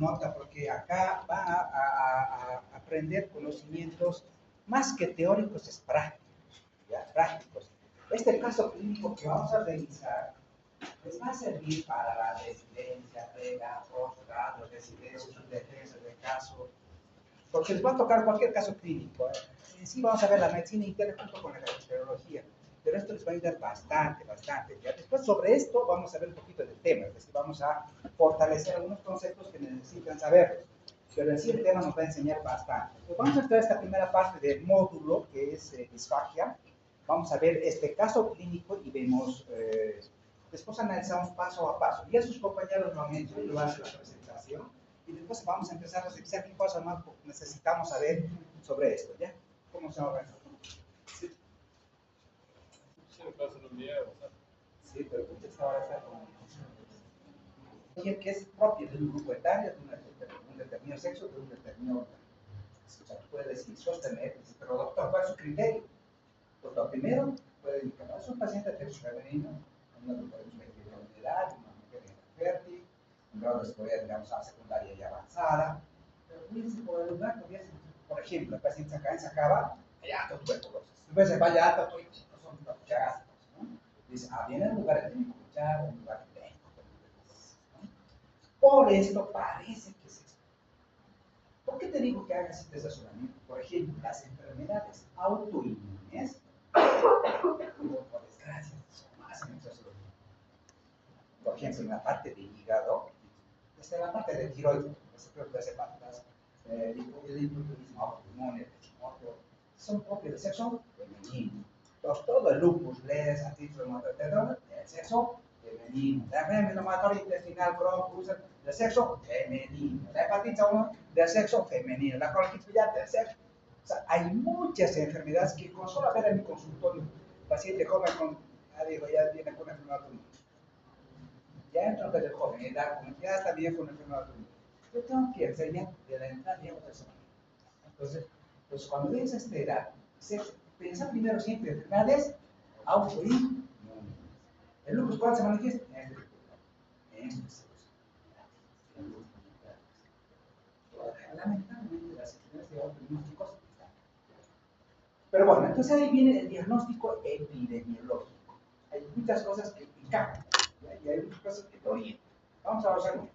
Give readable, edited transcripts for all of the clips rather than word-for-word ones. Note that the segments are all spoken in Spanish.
nota porque acá va a aprender conocimientos más que teóricos, es prácticos, ¿ya? Prácticos. Este caso clínico que vamos a revisar les va a servir para la residencia, prega, postgrado, residencia, sus defensas de caso, porque les va a tocar cualquier caso clínico. En sí vamos a ver la medicina interna junto con la gastroenterología, pero esto les va a ayudar bastante, bastante. ¿Ya? Después sobre esto vamos a ver un poquito del tema, es decir, vamos a fortalecer algunos conceptos que necesitan saberlos, pero en sí el tema nos va a enseñar bastante. Entonces, vamos a entrar a esta primera parte del módulo, que es disfagia. Vamos a ver este caso clínico y vemos, después analizamos paso a paso. Ya sus compañeros lo han hecho, lo hacen la presentación, y después vamos a empezar a revisar qué cosas más necesitamos saber sobre esto, ¿ya? ¿Cómo se va a eso? Sí. Sí, me pasa un día, o sea. Sí, pero usted ahora está con que es propia de un grupo etario, de un determinado sexo, de un determinado órgano. O sea, puede decir, sostener, pero doctor, ¿cuál es su criterio? Doctor, primero, puede indicar, es un paciente de sexo femenino, una mujer de edad, una mujer fértil, un grado de escolaridad, digamos, a secundaria y avanzada. Pero cuídense por el lugar, porque por ejemplo, el paciente se acaba, allá todo tuberculosis. Después se vaya a todo, son cucharadas, ¿no? Dice, viene el lugar de cuchara, un lugar de por esto parece que es esto. ¿Por qué te digo que hagas este razonamiento? Por ejemplo, las enfermedades autoinmunes, por desgracia, son más en nuestra salud. Por ejemplo, en la parte de hígado, desde la parte de tiroides, el hipotiroidismo autoinmune, el Hashimoto, son propios del sexo femenino. Entonces, todo el lupus, les, artritis reumatoide, etc., el sexo femenino. La enfermedad inflamatoria intestinal, Crohn, del sexo femenino. La hepatitis 1 del sexo femenino. La colitis biliar del sexo. O sea, hay muchas enfermedades que con solo ver en mi consultorio, paciente joven con, digo, ya viene con enfermedad autoinmune. Ya entra desde joven, ya está bien con enfermedad autoinmune. Yo tengo que enseñar de la entrada y a otra semana. Entonces, pues cuando ves esta edad, piensa primero siempre en enfermedades autoinmunes. El lupus, ¿cuándo se manifiesta? En este lamentablemente las enfermedades de autoinmunológicos están. Pero bueno, entonces ahí viene el diagnóstico epidemiológico. Hay muchas cosas que encajan y hay muchas cosas que te orientan. Vamos a hacerlo.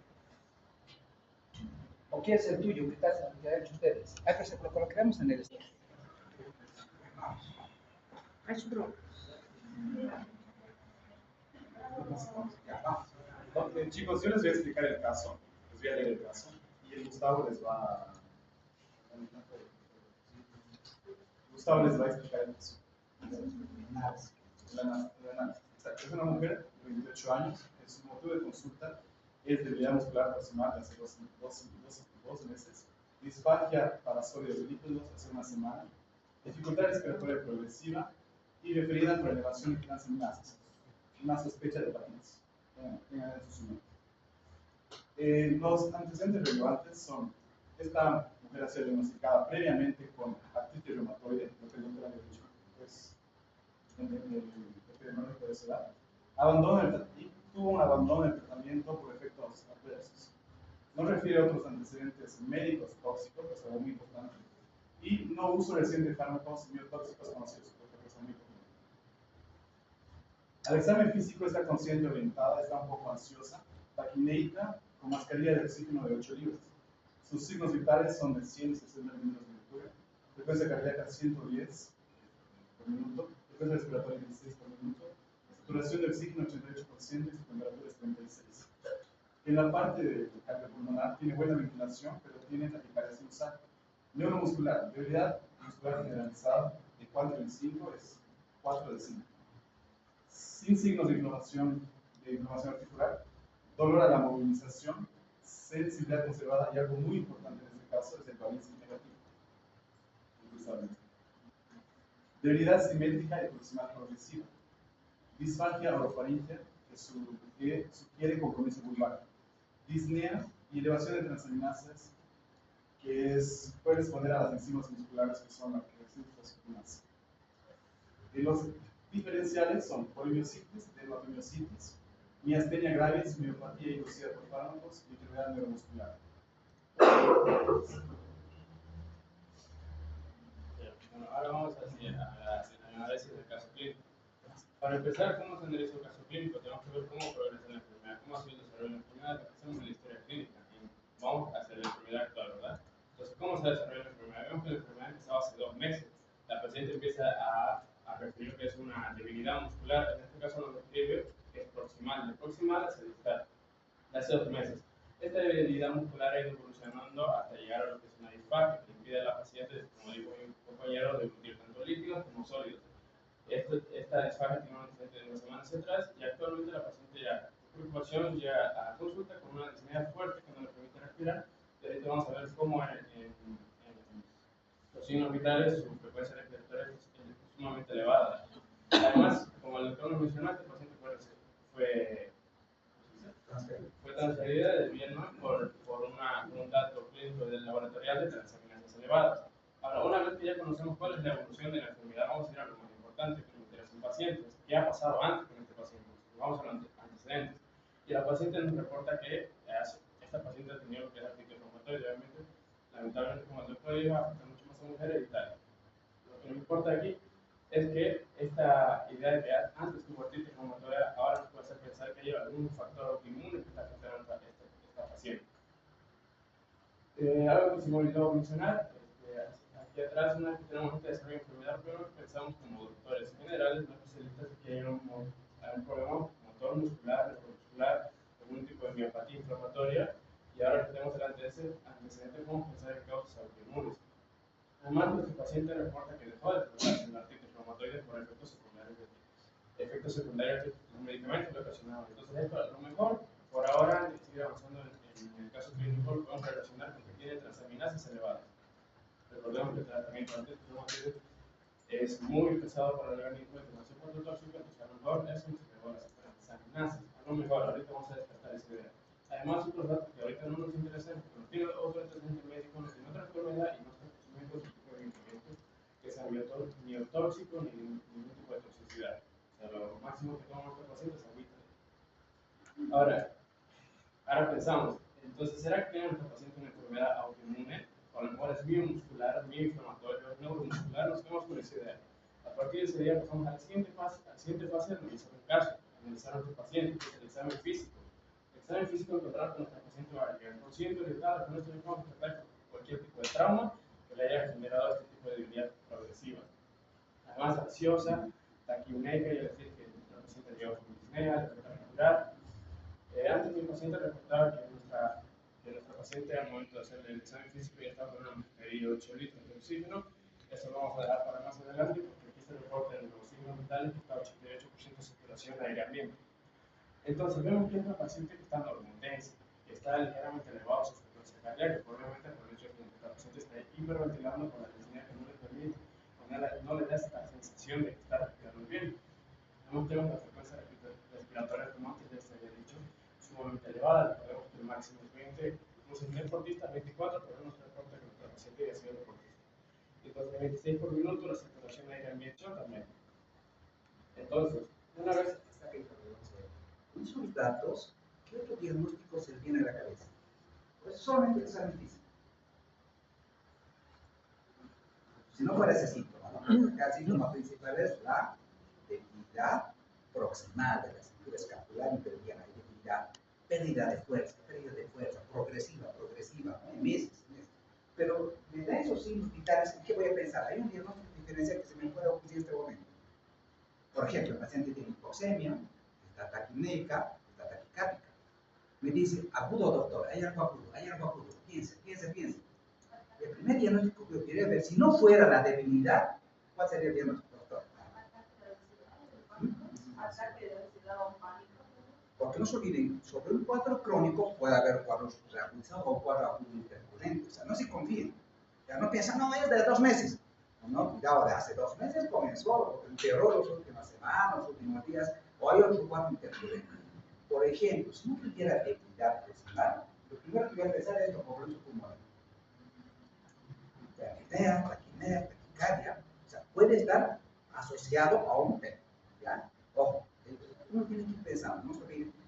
¿O quieres el tuyo? ¿Qué han hecho ustedes? Ahí pues lo colocaremos en el estudio. Ahí su bro. Chicos, yo les voy a explicar el caso, les voy a leer el caso, y el Gustavo les va a explicar el caso. Es una mujer de 28 años, su motivo de consulta es debilidad muscular proximal de hace 2 meses, disfagia para sólidos líquidos hace una semana, dificultad respiratoria progresiva y referida por elevación de transaminasas, una sospecha de hepatitis. Tengan eso en su mente. Los antecedentes relevantes son: esta mujer ha sido diagnosticada previamente con artritis reumatoide, lo que el doctor había dicho, pues, en el epidemiológico de esa edad, y tuvo un abandono del tratamiento por efectos adversos. No refiere a otros antecedentes médicos tóxicos, que es algo muy importante, y no uso reciente de fármacos biotóxicos conocidos, que es muy importante. Al examen físico está consciente, orientada, está un poco ansiosa, taquinéica, con mascarilla de oxígeno de 8 libras. Sus signos vitales son de 160 milímetros de mercurio, frecuencia cardíaca 110 por minuto, frecuencia respiratoria 16 por minuto, saturación de oxígeno 88% y su temperatura es 36. En la parte de cardiopulmonar tiene buena ventilación, pero tiene taquicardia sinusal. Neuromuscular, debilidad muscular generalizada de 4 de 5 es 4 de 5. Sin signos de inflamación articular, dolor a la movilización, sensibilidad conservada y algo muy importante en este caso es el balance negativo. Debilidad simétrica y proximal progresiva. Disfagia orofaringea que sugiere compromiso vulvar. Disnea y elevación de transaminasas que puede responder a las enzimas musculares que son las que reciben fosforinas. Los diferenciales son polimiositis, dermatomiositis, miastenia gravis, miopatía inducida por fármacos y enfermedad neuromuscular. Bueno, ahora vamos al análisis del caso clínico. Para empezar, ¿cómo se analiza el caso clínico? Tenemos que ver cómo progresa la enfermedad, cómo ha sido el desarrollo de la enfermedad, empezamos en la historia clínica y vamos hacia la enfermedad actual, ¿verdad? Entonces, ¿cómo se desarrolla la enfermedad? Vemos que la enfermedad empezaba hace 2 meses. La paciente empieza a referir que es una debilidad muscular, en este caso nos describe que es proximal, de proximal hacia distal, de hace 2 meses. Esta debilidad muscular ha ido evolucionando hasta llegar a lo que es una disfagia, que impide a la paciente, como dijo mi compañero, deglutir tanto líquidos como sólidos. Esta disfagia tiene un antecedente de 2 semanas atrás y actualmente la paciente ya, por preocupación, llega a la consulta con una disnea fuerte que no le permite respirar. Y ahorita vamos a ver cómo en los signos vitales su frecuencia respiratoria es sumamente elevada. Además, como el doctor nos mencionó, este paciente fue transferida del Vietnam por un dato clínico del laboratorial de transaminasas elevadas. Ahora, una vez que ya conocemos cuál es la evolución de la enfermedad, vamos a ir a lo más importante que nos interesa en pacientes. ¿Qué ha pasado antes con este paciente? Vamos a los antecedentes. Y la paciente nos reporta que esta paciente ha tenido lo que es artritis reumatoide, obviamente, lamentablemente, como el doctor dijo, afecta mucho más a mujeres y tal. Lo que nos importa aquí es que esta idea de que antes tuvo artritis reumatoide ahora nos puede hacer pensar que hay algún factor autoinmune que está afectando a esta paciente. Algo que se me olvidó mencionar, aquí atrás, una vez que tenemos este desarrollo de enfermedad, pero pensamos como doctores generales, no especialistas, que hay un problema motor muscular, neuromuscular, algún tipo de miopatía inflamatoria, y ahora que tenemos el antecedente, podemos pensar en causas autoinmunes. Además, nuestro paciente reporta que dejó de tratarse en la artritis reumatoide por efectos secundarios de los medicamentos que ocasionaban. Entonces, esto a lo mejor, por ahora, antes de seguir avanzando en el caso clínico, lo podemos relacionar con que tiene transaminasas elevadas. Recordemos que el tratamiento de artritis reumatoide es muy pesado para el organismo, es demasiado tóxico, entonces a lo mejor eso nos elevó las transaminasas. A lo mejor, ahorita vamos a despertar esa idea. Además, otros datos que ahorita no nos interesan, porque no tiene otro antecedente médico, no tiene otra enfermedad y no está consumiendo otro tipo de medicamentos que sea miotóxico ni ningún tipo de toxicidad. O sea, lo máximo que toma nuestro paciente es agüita. Ahora pensamos, entonces, ¿será que tiene nuestro paciente una enfermedad autoinmune? O a lo mejor es biomuscular, bioinflamatorio, neuromuscular, nos quedamos con esa idea. A partir de ese día pasamos a la siguiente fase de analizar el caso, analizar a nuestro paciente, que es el examen físico. El examen físico encontrar que nuestro paciente va a llegar consciente, orientado, con esto vamos a tratar cualquier tipo de trauma que le haya generado este tipo de debilidad progresiva. Además, ansiosa, taquiunéica, y decir que nuestro paciente llegó con disnea, le falta respirar. Antes mi paciente reportaba que nuestra paciente al momento de hacer el examen físico ya estaba con un pedido de 8 litros de oxígeno. Eso lo vamos a dejar para más adelante porque aquí se reporta en los signos vitales que está 88% de saturación de aire ambiente. Entonces vemos que es una paciente que está en normotensa, que está ligeramente elevado su frecuencia cardíaca, probablemente por el hecho de que esta paciente está hiperventilando con la disnea que no le permite, no le da esta sensación de que está respirando bien. Además tenemos la frecuencia respiratoria, como antes les había dicho, sumamente elevada. Recordemos que el máximo es 20, incluso en deportistas 24, pero no se reporta que nuestra paciente haya sido deportista. Entonces, 26 por minuto, la saturación de aire ambiente también. Entonces, una vez con esos datos, ¿qué otro diagnóstico se le viene a la cabeza? Pues solamente el examen físico. Si no fuera ese síntoma, ¿no? Acá el síntoma principal es la debilidad proximal de la cintura escapular interdiana, debilidad, pérdida de fuerza, progresiva, ¿no? En meses. Pero me da esos signos vitales, ¿qué voy a pensar? Hay un diagnóstico diferencial que se me puede ocurrir en este momento. Por ejemplo, el paciente tiene hipoxemia, está taquimeica, está taquicárdica. Me dice, agudo doctor, hay algo agudo, piense. El primer diagnóstico que yo quería ver, si no fuera la debilidad, ¿cuál sería el diagnóstico, doctor? Porque no se olviden, sobre un cuadro crónico puede haber cuadros reagudizados o cuadros agudos intercurrentes. O sea, no se confíen. Ya no piensan, no, es de 2 meses. No, cuidado, de hace 2 meses comenzó, empeoró las últimas semanas, los últimos días, o hay otro cuadro intercurrente. Por ejemplo, si no tuviera debilidad proximal, lo primero que voy a empezar es hipopresión pulmonar. Taquipnea, taquicardia, o sea, puede estar asociado a un PEP, ¿ya? Ojo, uno tiene que ir pensando, ¿no?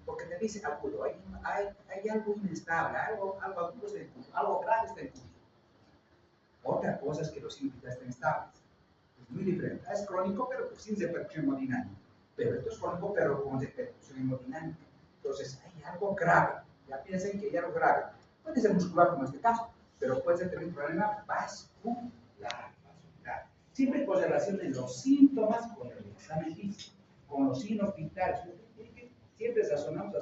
Porque te dice agudo, hay algo inestable, algo agudo, algo grave está en curso. Otra cosa es que los signos vitales estén estables. Es muy diferente. Es crónico, pero sin repercusión hemodinámica. Pero esto es crónico, pero con repercusión hemodinámica. Entonces, hay algo grave. Ya piensen que hay algo grave. Puede ser muscular, como en este caso, pero puede ser también un problema vascular. Siempre correlacionen los síntomas con el examen físico, con los signos vitales. Siempre razonamos.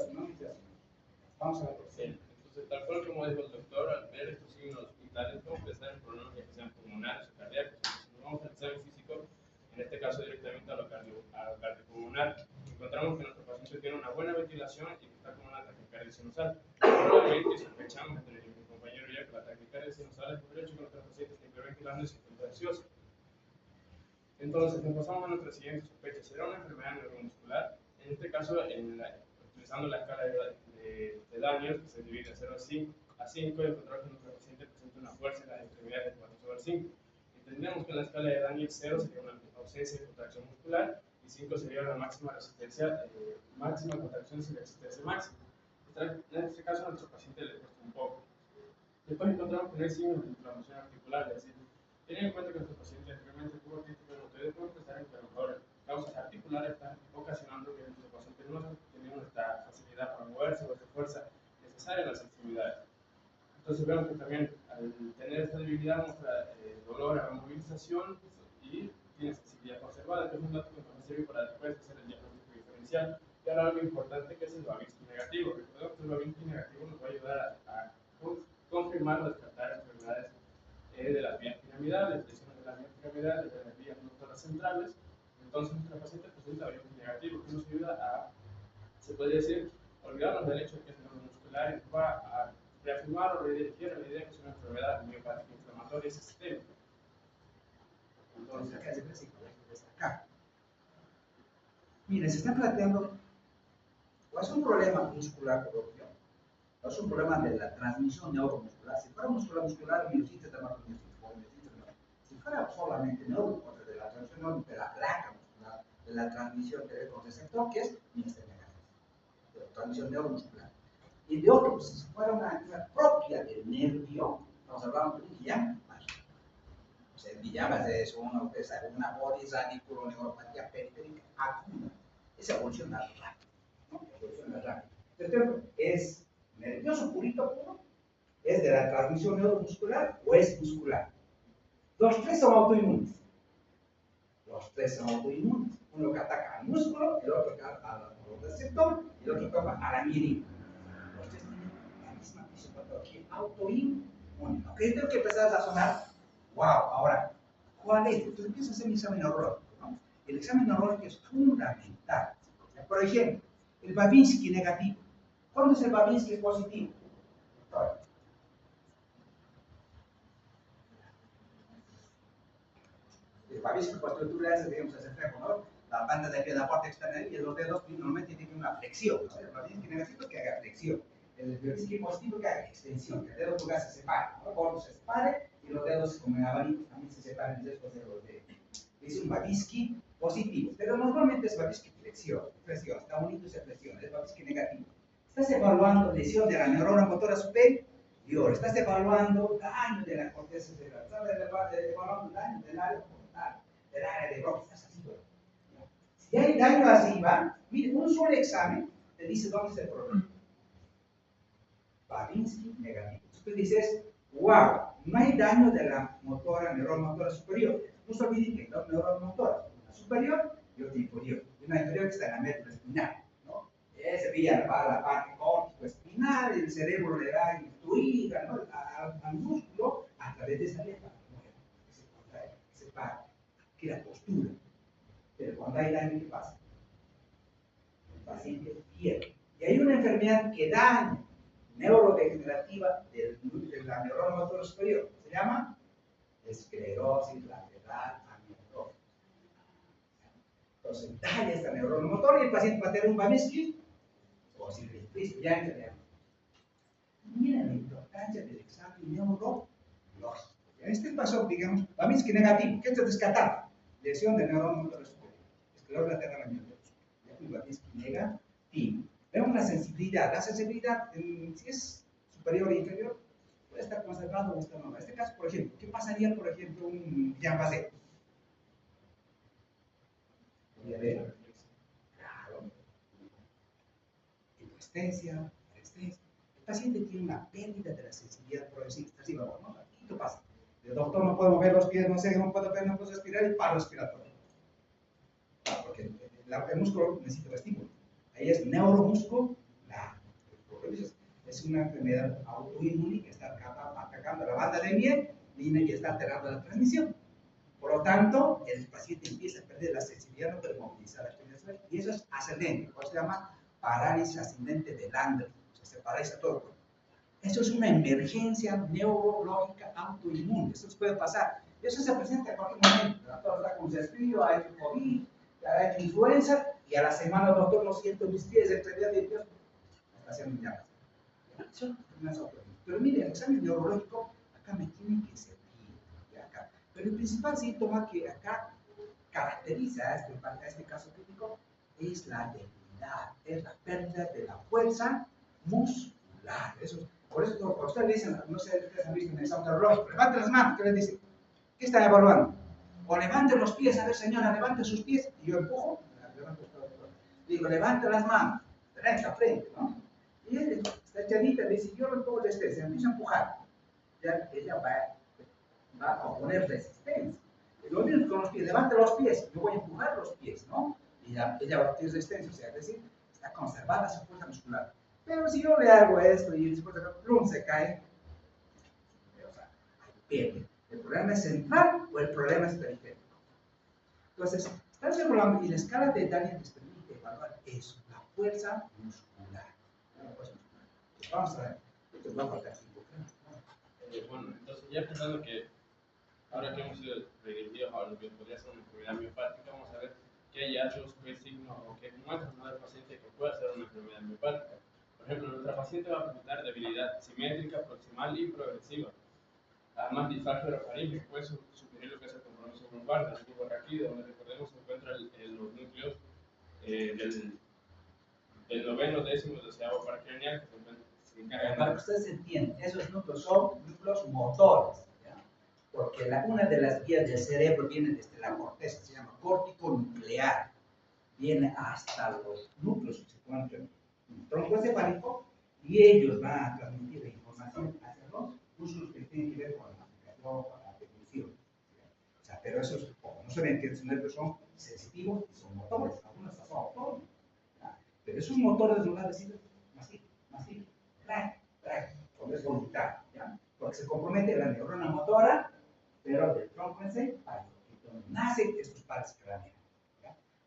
Vamos a ver. Sí. Entonces, tal cual como dijo el doctor, al ver estos signos vitales, podemos pensar en problemas que sean pulmonares o cardíacos. Entonces, si nos vamos al examen físico, en este caso directamente a lo cardiopulmonar, encontramos que nuestro paciente tiene una buena ventilación y que está con una taquicardia sinusal. Probablemente sospechamos, entre mi compañero ya, que la taquicardia sinusal es por hecho que nuestro paciente está hiperventilando y se encuentra ansioso. Entonces, nos pasamos a nuestra siguiente sospecha. ¿Será una enfermedad neuromuscular? En este caso, utilizando la escala de Daniels, que se divide de 0 a 5, encontramos que nuestro paciente presenta una fuerza en las extremidades de 4/5. Entendemos que en la escala de Daniels 0 sería una ausencia de contracción muscular y 5 sería la máxima resistencia, máxima contracción sin resistencia máxima. En este caso, a nuestro paciente le cuesta un poco. Después encontramos que no hay signos de inflamación articular, es decir, teniendo en cuenta que nuestro paciente anteriormente tuvo artritis reumatoide, podemos pensar en que a lo mejor causas articulares están ocasionando que nuestro paciente no esté teniendo esta facilidad para moverse o esta fuerza necesaria en las extremidades. Entonces vemos que también al tener esta debilidad muestra dolor a la movilización y tiene sensibilidad conservada, que es un dato que nos sirve para después hacer el diagnóstico diferencial. Y ahora algo importante que es el Babinski negativo. Recordemos que el Babinski negativo nos va a ayudar a confirmar o descartar enfermedades de las vías piramidales, lesiones de las vías piramidales, de las vías conductoras centrales. Entonces, nuestra paciente presenta Babinski negativo, que nos ayuda a, se podría decir, olvidarnos del hecho de que es neuromuscular y nos va a reafirmar o redirigir la idea que es una enfermedad miopática inflamatoria sistémica. Entonces, acá se destacar. Miren, se está planteando, o es un problema muscular propio, o es un problema de la transmisión neuromuscular. Si fuera muscular, miocitis, si fuera solamente neuromuscular, de la transmisión de la placa muscular, de la transmisión del receptor, que es miastenia de la transmisión neuromuscular. Y de otro, pues, si fuera una propia del nervio, estamos hablando de un Guillain, o sea, el Guillain es una polirradiculoneuropatía periférica aguda. Esa evolución más rápida, ¿no? Evolución más rápida. Entonces, ¿es nervioso puro? ¿Es de la transmisión neuromuscular o es muscular? Los tres son autoinmunes. Uno que ataca al músculo, el otro que ataca al receptor y el otro que ataca a la mielina. Los tres tienen la misma fisiopatología autoinmune. ¿Ok? Tengo que empezar a razonar. ¡Wow! Ahora, ¿cuál es? Entonces empiezo a hacer mi examen neurológico, ¿no? El examen neurológico es fundamental. Por ejemplo, el Babinski negativo. ¿Cuándo es el Babinski positivo? El Babinski positivo, tú le haces, digamos, ese espejo, ¿no? La banda de aquí de la parte externa y los dedos normalmente tienen una flexión, ¿no? El Babinski negativo es que haga flexión. El Babinski positivo es que haga extensión, que el dedo pulgar se separe, ¿no? Cuando se separe y los dedos, como en abanico, también se separan después de los dedos. Es un Babinski positivo, pero normalmente es Babinski flexión, está bonito esa flexión, es Babinski negativo. Estás evaluando lesión de la neurona motora superior, estás evaluando daño de la corteza cerebral, estás evaluando daño del área frontal, del área de Broca, estás así. Si hay daño arriba, mire, un solo examen te dice dónde está el problema. Babinski negativo. Tú dices, wow, no hay daño de la neurona motora superior. No se olviden que hay dos neuronas motoras, una superior y otra inferior. Y una inferior que está en la médula espinal, ¿no? Ese vía va a la parte córtico-espinal, el cerebro le da a intuir, ¿no? al músculo a través de esa vía para que mueva, que se contrae, que se pare, que la postura. Pero cuando hay daño, ¿qué pasa? El paciente pierde. Y hay una enfermedad que daña neurodegenerativa de la neurona motora superior. Se llama esclerosis lateral amiotrófica. Entonces, daña esta neurona motora y el paciente va a tener un Babinski o si ya entendemos. Mira la importancia del examen neurológico. En este caso, digamos, Babinski negativo. ¿Qué es descartar? Lesión de neurona motora superior. Esclerosis lateral amiotrófica. Babinski negativo. Vemos la sensibilidad. La sensibilidad, si es superior o inferior, puede estar con cerrado o está normal. En este caso, por ejemplo, ¿qué pasaría, por ejemplo, un Guillain-Barré? Podría haber, claro, hipoestesia, resistencia. El paciente tiene una pérdida de la sensibilidad progresiva. Está así, ¿no? ¿Qué pasa? El doctor no puede mover los pies, no sé, no puede ver, no puede respirar y paro respiratorio. Porque el músculo necesita estímulo. Ahí es neuromuscular. Es una enfermedad autoinmune que está atacando la banda de miel y está alterando la transmisión. Por lo tanto, el paciente empieza a perder la sensibilidad, no puede movilizar la extremidad y eso es ascendente, lo que se llama parálisis ascendente de Landry. O sea, se paraliza todo el cuerpo. Eso es una emergencia neurológica autoinmune. Eso puede pasar. Eso se presenta en cualquier momento. El doctor está con resfrío, ha hecho COVID, ha hecho influenza y a la semana el doctor lo siento mis pies, extremidad de Dios, está haciendo llamas. Eso no es autoinmune. Pero mire, el examen neurológico acá me tiene que servir. Acá. Pero el principal síntoma que acá caracteriza a este caso clínico es la debilidad, es la pérdida de la fuerza muscular. Eso, por eso, cuando ustedes le dicen, no sé si ustedes han visto en el examen neurológico, levanten las manos, ¿qué les dicen? ¿Qué están evaluando? O levanten los pies, a ver señora, levante sus pies, y yo empujo, levanto todo el cuerpo. Digo, levante las manos, derecha, frente, ¿no? Y esta chanita le dice, yo no pongo de se empieza a empujar. Ya, ella va a oponer resistencia. Lo mismo con los pies, levante los pies, yo voy a empujar los pies, ¿no? Y ella va a tener resistencia, o sea, es decir, está conservada su fuerza muscular. Pero si yo le hago esto y después de plum se cae, o sea, ahí pierde. ¿El problema es central o el problema es periférico? Entonces, estamos evaluando y la escala de Daniel les permite evaluar eso, la fuerza muscular. Vamos a ver, esto va a faltar tiempo. Bueno, entonces ya pensando que ahora que hemos sido redirigidos a lo que podría ser una enfermedad miopática, vamos a ver qué hallazgos, qué signos o qué muestras nos da el paciente que puede ser una enfermedad miopática. Por ejemplo, nuestra paciente va a presentar debilidad simétrica, proximal y progresiva. Además, disfagia orofaringe puede sugerir lo que es el compromiso lumbar del tubo raquídeo, donde recordemos se encuentran los núcleos del noveno, décimo, doceavo par craneal que se encargan para que ustedes entiendan, esos núcleos son núcleos motores, ¿ya? Porque una de las vías del cerebro viene desde la corteza, se llama córtico nuclear, viene hasta los núcleos que se encuentran en el tronco encefálico y ellos van a transmitir la información hacia los músculos que tienen que ver con la aplicación, con la definición. O sea, pero esos, como no se ven que esos nervios son sensitivos y son motores, algunos son autónomos. Pero esos motores nos van a decir masivo, track, cuando es voluntad, ¿ya? Porque se compromete la neurona motora, pero del tronco encefálico, donde nacen estos pares craneales.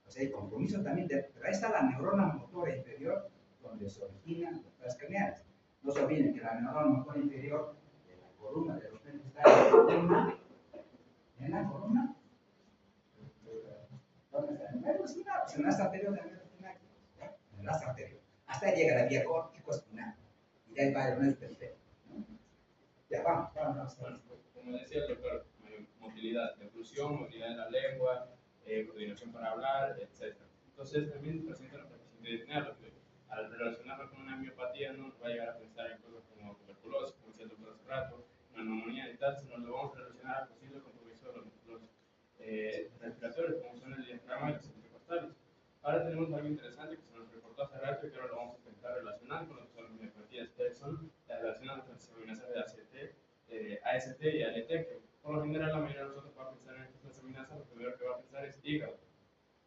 O sea, el compromiso también, pero ahí está la neurona motora inferior, donde se originan los pares craneales. No se olviden que la neurona motora inferior de la columna de los nervios está en la columna. ¿Dónde está? En el nervio espinal, pues en la anterior del nervio espinal. En la arterial. Hasta ahí llega la vía córtico-espinal. Y de ahí va el nervio periférico. Ya, vamos. Bueno, como decía el doctor, motilidad de oclusión, motilidad de la lengua, coordinación para hablar, etc. Entonces, también el paciente no puede tener lo que al relacionarlo con una miopatía no va a llegar a pensar en cosas como tuberculosis, como decía el doctor hace rato, una neumonía y tal, sino lo vamos a relacionar a posible compromiso de los músculos respiratorios, como son el diafragma y los intercostales. Ahora tenemos algo interesante que se nos reportó hace rato y que ahora lo vamos a intentar relacionar con lo que son las miopatías, que son las relacionadas con las transaminasas de AST y ALT, que por lo general la mayoría de nosotros va a pensar en estas transaminasas, lo primero que va a pensar es hígado.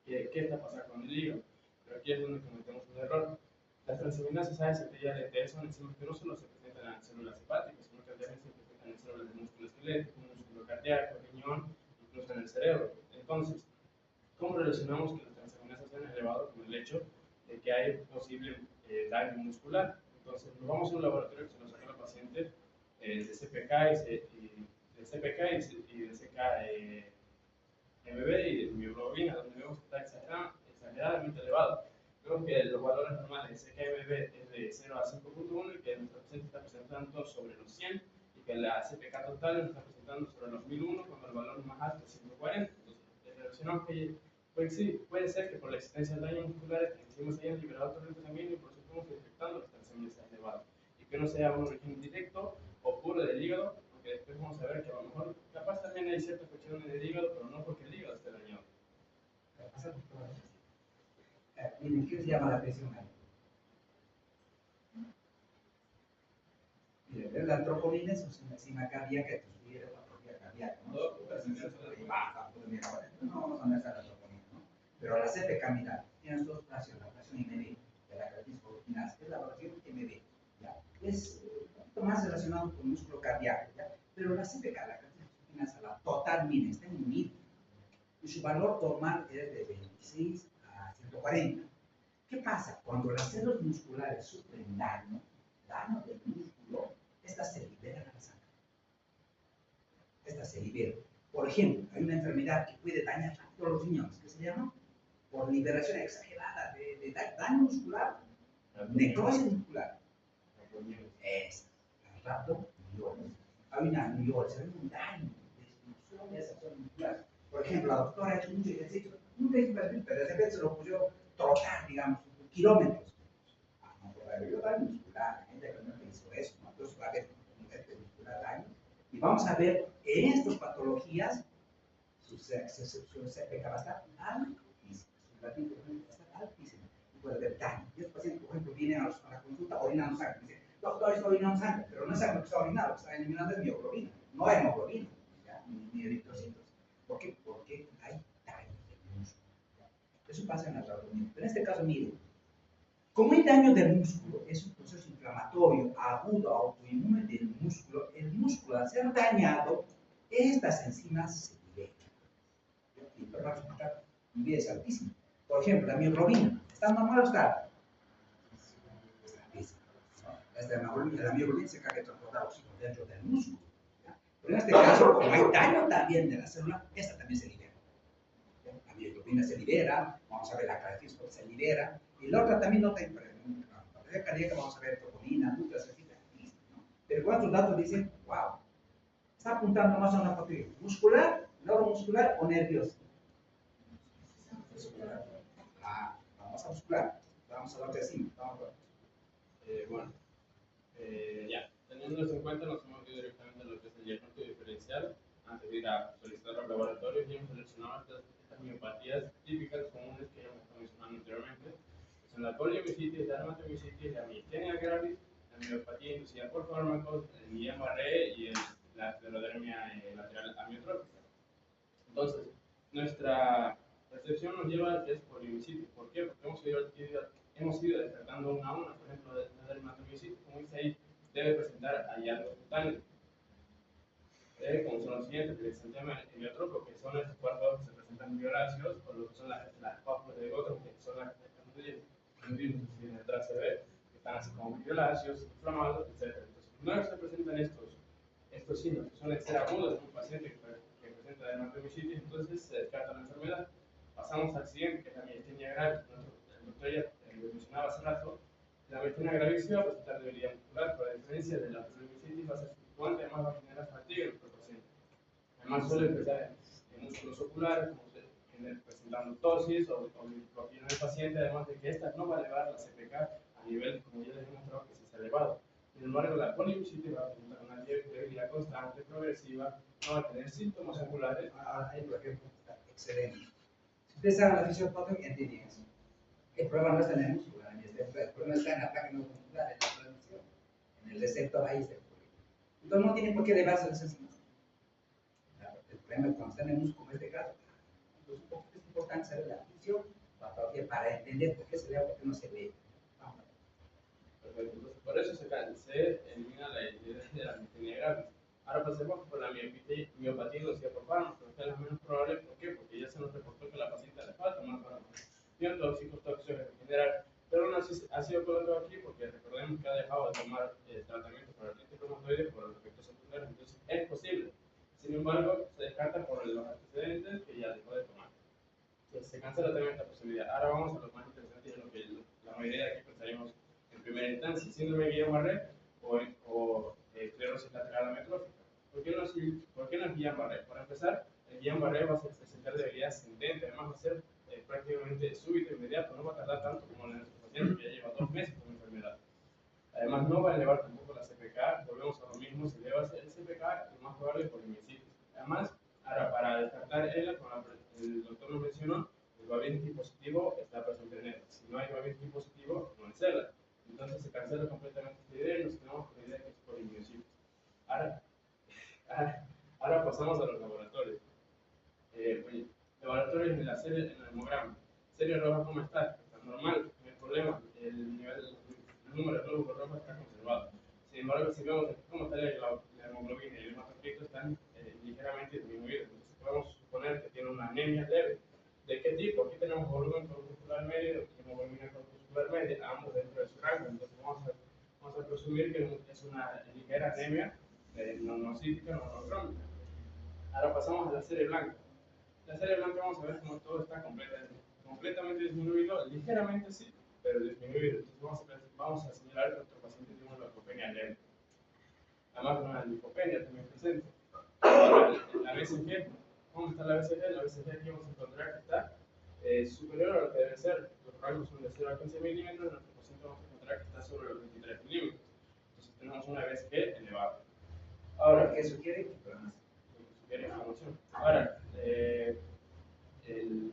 ¿Qué está pasando con el hígado? Pero aquí es donde cometemos un error. Las transaminasas AST y ALT son enzimas que no solo se presentan en las células hepáticas, sino que también se presentan en células del músculo esquelético, músculo cardíaco, riñón, incluso en el cerebro. Entonces, ¿cómo relacionamos que las transaminasas sean elevadas con el hecho de que hay posible daño muscular? Entonces, nos vamos a un laboratorio que se nos saca la paciente de CPK y de CK-MB y de mioglobina, donde vemos que está exageradamente elevado. Vemos que los valores normales de CK-MB es de 0 a 5.1 y que nuestra paciente está presentando sobre los 100 y que la CPK total nos está presentando sobre los 1001 cuando el valor más alto es 140. Entonces, relacionamos que puede ser que por la existencia de daño muscular estas enzimas hayan liberado torrente sanguíneo y por eso estamos detectando las transaminasas elevadas y que no sea un origen directo o puro del hígado, les llama la atención ahí? Miren, la troponina es una enzima cardíaca que estudia la patología cardíaca, ¿no? No vamos a analizar la troponina, ¿no? Pero la CPK, mira, tienes dos fracciones, la fracción MB de la característica proteinasa, que es la fracción MB, ¿ya? Es un poquito más relacionado con el músculo cardíaco, ¿ya? Pero la CPK, la característica proteinasa, la total mina, está en 1000, y su valor normal es de 26 a 140. ¿Qué pasa? Cuando las células musculares sufren daño del músculo, estas se liberan a la sangre. Estas se liberan. Por ejemplo, hay una enfermedad que puede dañar todos los riñones, que se llama por liberación exagerada de daño muscular, necrosis muscular. Es la rhabdomiólisis. Hay una miólisis, hay un daño de destrucción de esa zona muscular. Por ejemplo, la doctora ha hecho mucho ejercicio, nunca hizo ejercicio, pero de repente se lo puso trotar, digamos, kilómetros. No puede haber daño muscular, la gente que no hizo eso, ¿no? Entonces va a haber un efecto muscular daño. Y vamos a ver en estas patologías su CPK va a estar altísimo, su latido va a estar altísimo. Y puede haber daño. Y estos pacientes, por ejemplo, vienen a la consulta orinando sangre. Dicen, doctor, estoy orinando sangre, pero no es sangre que está orinando, lo que está eliminando es mioglobina. No hay hemoglobina, ni eritrocitos. ¿Por qué? Porque hay daño del músculo. Eso pasa en la rhabdomiólisis. Pero en este caso, miren, como hay daño del músculo, es un proceso inflamatorio agudo, autoinmune del músculo, el músculo al ser dañado, estas enzimas se liberan. Y el resultado es altísimo. Por ejemplo, la mioglobina, ¿está normal o está? Está altísima. La mioglobina se carga de transportar oxígeno dentro del músculo. ¿Ya? Pero en este caso, como hay daño también de la célula, esta también se libera. La mioglobina se libera, vamos a ver la característica se libera, y la otra también no te la cardíaca, vamos a ver troponina, núcleos, ¿no? Pero con estos datos dicen, wow, está apuntando más a una patología muscular, neuromuscular o nerviosa. Muscular. Vamos a muscular, vamos a la otra encima, vamos a ver. Ya, teniendo esto en cuenta, nos hemos ido directamente a lo que es el diagnóstico diferencial. Antes de ir a solicitar los laboratorios, y hemos seleccionado estas miopatías típicas comunes que ya hemos estado mencionando anteriormente, que son la poliomielitis, la dermatomiositis, la miastenia gravis, la miopatía inducida por fármacos, el Guillain-Barré y la esclerodermia lateral amiotrófica. Entonces, nuestra percepción nos lleva a que es poliomielitis. ¿Por qué? Porque hemos ido descartando una a una. Por ejemplo, la dermatomiositis, como dice ahí, debe presentar hallazgos cutáneos, como son los siguientes, el exantema heliotrópico, que son estos párpados que se presentan violáceos, o lo que son las papas de Gotthold, que son las que detrás se ve, que están así como violáceos, inflamados, etc. Entonces, una vez se presentan estos signos, que suelen ser agudos en un paciente que presenta dermatomiositis, entonces se descarta la enfermedad. Pasamos al siguiente, que es la miastenia gravis. El doctor ya lo mencionaba hace rato. La miastenia gravis va a presentar debilidad muscular, pero a diferencia de la poliomielitis va a ser fluctuante, además va a generar fatiga en nuestro paciente. Además suele empezar en músculos oculares, presentando tosis o diplopía en el paciente, además de que esta no va a elevar la CPK a nivel, como ya les he demostrado, que es elevado. Sin embargo, la poliomielitis va a presentar una debilidad constante, progresiva, no va a tener síntomas oculares. Ahí, por ejemplo, está excelente. Si ustedes saben la fisiopatología, entienden eso. El problema no está en el músculo, el problema está en la placa neuromuscular, en la transmisión, en el receptor, ahí está el problema. Entonces no tiene por qué elevarse las enzimas. El problema es cuando está en el músculo, en este caso. Entonces es importante saber la fisiopatología para entender por qué se eleva, por qué no se eleva. Perfecto, entonces por eso se elimina la idea de la miastenia gravis. Ahora pasemos por la miopatía inducida por fármacos, que es la menos probable. ¿Por qué? Porque ya se nos reportó que a la paciente le falta más fármacos biotóxicos, tóxicos en general, pero no ha sido colocado aquí porque recordemos que ha dejado de tomar tratamiento para el artritis reumatoide por los efectos secundarios, entonces es posible. Sin embargo, se descarta por los antecedentes que ya dejó de tomar. Entonces se cancela también esta posibilidad. Ahora vamos a lo más interesante y en lo que la mayoría de aquí pensaríamos en primera instancia, síndrome de Guillain-Barré o esclerosis lateral amiotrófica. ¿Por qué no es Guillain-Barré? Para empezar, el Guillain-Barré va a presentar debilidad ascendente, además va a ser prácticamente súbito, inmediato, no va a tardar tanto como en nuestro paciente que ya lleva 2 meses con enfermedad. Además, no va a elevar tampoco la CPK, volvemos a lo mismo, si eleva el CPK, lo más probable es poliomielitis. Además, ahora para descartar como el doctor nos mencionó, el Babinski positivo está presente en él. Si no hay Babinski Ahora pasamos a los laboratorios. Oye, laboratorios en la serie, en el hemograma. Serie roja, ¿cómo está? Está normal, no hay problema. El número de glóbulos rojos está conservado. Sin embargo, si vemos aquí cómo está la hemoglobina y el hematocrito están ligeramente disminuidos. Entonces podemos suponer que tiene una anemia leve. ¿De qué tipo? Aquí tenemos volumen corpuscular medio y hemoglobina corpuscular media, ambos dentro de su rango. Entonces vamos a presumir que es una ligera anemia monocítica, monocrónica. Ahora pasamos a la serie blanca. La serie blanca vamos a ver cómo todo está completamente disminuido, ligeramente sí, pero disminuido. Entonces vamos a señalar que nuestro paciente tiene una leucopenia leve. Además, una linfopenia también presente. Ahora, la BCG, ¿cómo está la BCG? La BCG aquí vamos a encontrar que está superior a lo que debe ser. Los rangos son de 0 a 15 milímetros, nuestro paciente vamos a encontrar que está sobre los 23 milímetros. Entonces tenemos una BCG elevada. Ahora, ¿Qué sugiere? sugiere inflamación. Ahora,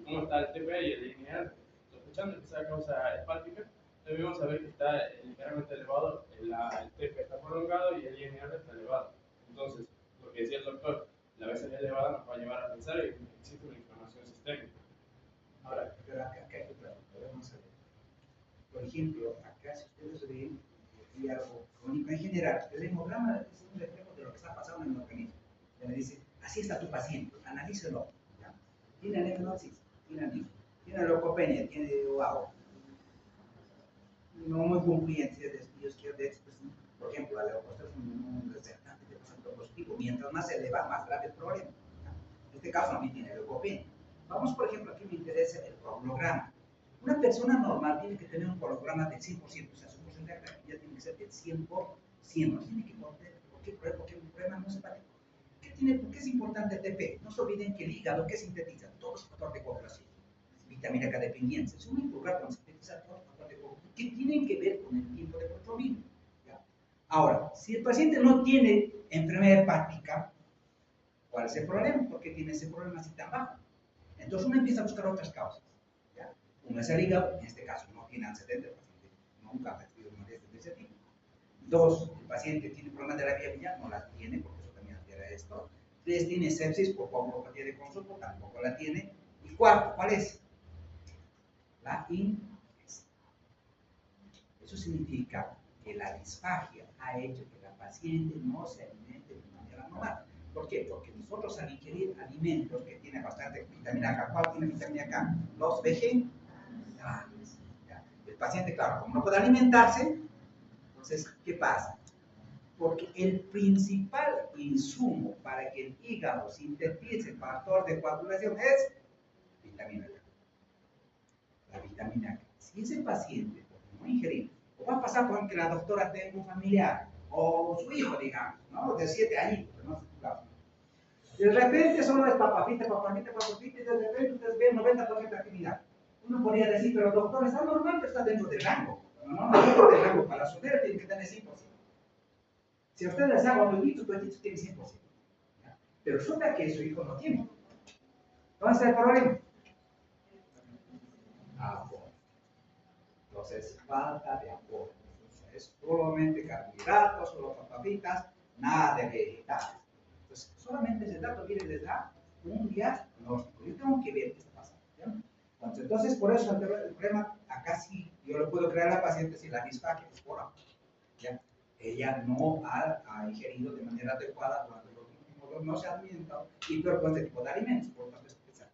cómo está el TP y el lineal, sospechando que sea causa hepática, debemos saber que está ligeramente elevado, el TP está prolongado y el lineal está elevado. Entonces, lo que decía el doctor, la BCG elevada nos va a llevar a pensar que existe una inflamación sistémica. Ahora, Pero acá hay que vamos a ver. Por ejemplo, acá si ustedes ven y algo crónico en general, el hemograma es un reflejo de lo que está pasando en el organismo. Ya me dice, así está tu paciente, analícelo. ¿Ya? Tiene anemia, tiene anemia, tiene leucopenia, tiene UAO. No muy concluyentes de estudios que de expresión. Por ejemplo, la leucopenia es un receptante de paciente positivo. Mientras más se eleva, más grave el problema. ¿Ya? En este caso, también tiene leucopenia. Vamos, por ejemplo, aquí me interesa el coagulograma. Una persona normal tiene que tener un coagulograma del 100%, o sea, su porcentaje ya tiene que ser del 100%. No tiene que poner, porque un problema no es hepático. ¿Por qué es importante el TP? No se olviden que el hígado, ¿qué sintetiza? Todo es factor de coagulación. Vitamina K dependiente. Es muy importante sintetizar todo factor de coagulación. ¿Qué tienen que ver con el tiempo de protrombina? Ahora, si el paciente no tiene enfermedad hepática, ¿cuál es el problema? ¿Por qué tiene ese problema así tan bajo? Entonces uno empieza a buscar otras causas. ¿Ya? Uno es el hígado, en este caso no tiene antecedentes, el paciente nunca ha recibido molestias de ese tipo. Dos, el paciente tiene problemas de la vía biliar, no las tiene, porque eso también altera esto. Tres, tiene sepsis por coagulopatía de consumo, tampoco la tiene. Y cuarto, ¿cuál es? La ingesta. Eso significa que la disfagia ha hecho que la paciente no se alimente de manera normal. ¿Por qué? Porque nosotros al ingerir alimentos que tienen bastante vitamina K, ¿cuál tiene vitamina K? Los vegetales. El paciente, claro, como no puede alimentarse, entonces, ¿qué pasa? Porque el principal insumo para que el hígado sintetice el factor de coagulación es vitamina K. La vitamina K. Si ese paciente no ingerir, o va a pasar por que la doctora tenga un familiar, o su hijo, digamos, ¿no? De 7 años, no sé, claro. De repente solo es papapita, y de repente ustedes ven 90% de actividad. Uno podría decir, pero doctor, está normal, pero está dentro del rango. No, dentro del rango. Para subir tiene que tener 100%. Si a usted les hago un poquito, tiene 100%. ¿Ya? Pero resulta que su hijo no tiene. ¿Dónde está el problema? Apoyo. Entonces, falta de apoyo. Es solamente carbohidratos, solo papitas, nada de vegetales. Entonces, solamente ese dato viene les da un diagnóstico. Yo tengo que ver qué está pasando. ¿Ya? Entonces, por eso el problema, acá sí, yo lo puedo crear a la paciente si la disfagia es por apoyo. ¿Ya? Ella no ha ingerido de manera adecuada durante los últimos 2 meses, no se ha alimentado y peor con este tipo de alimentos, por lo tanto es pesado.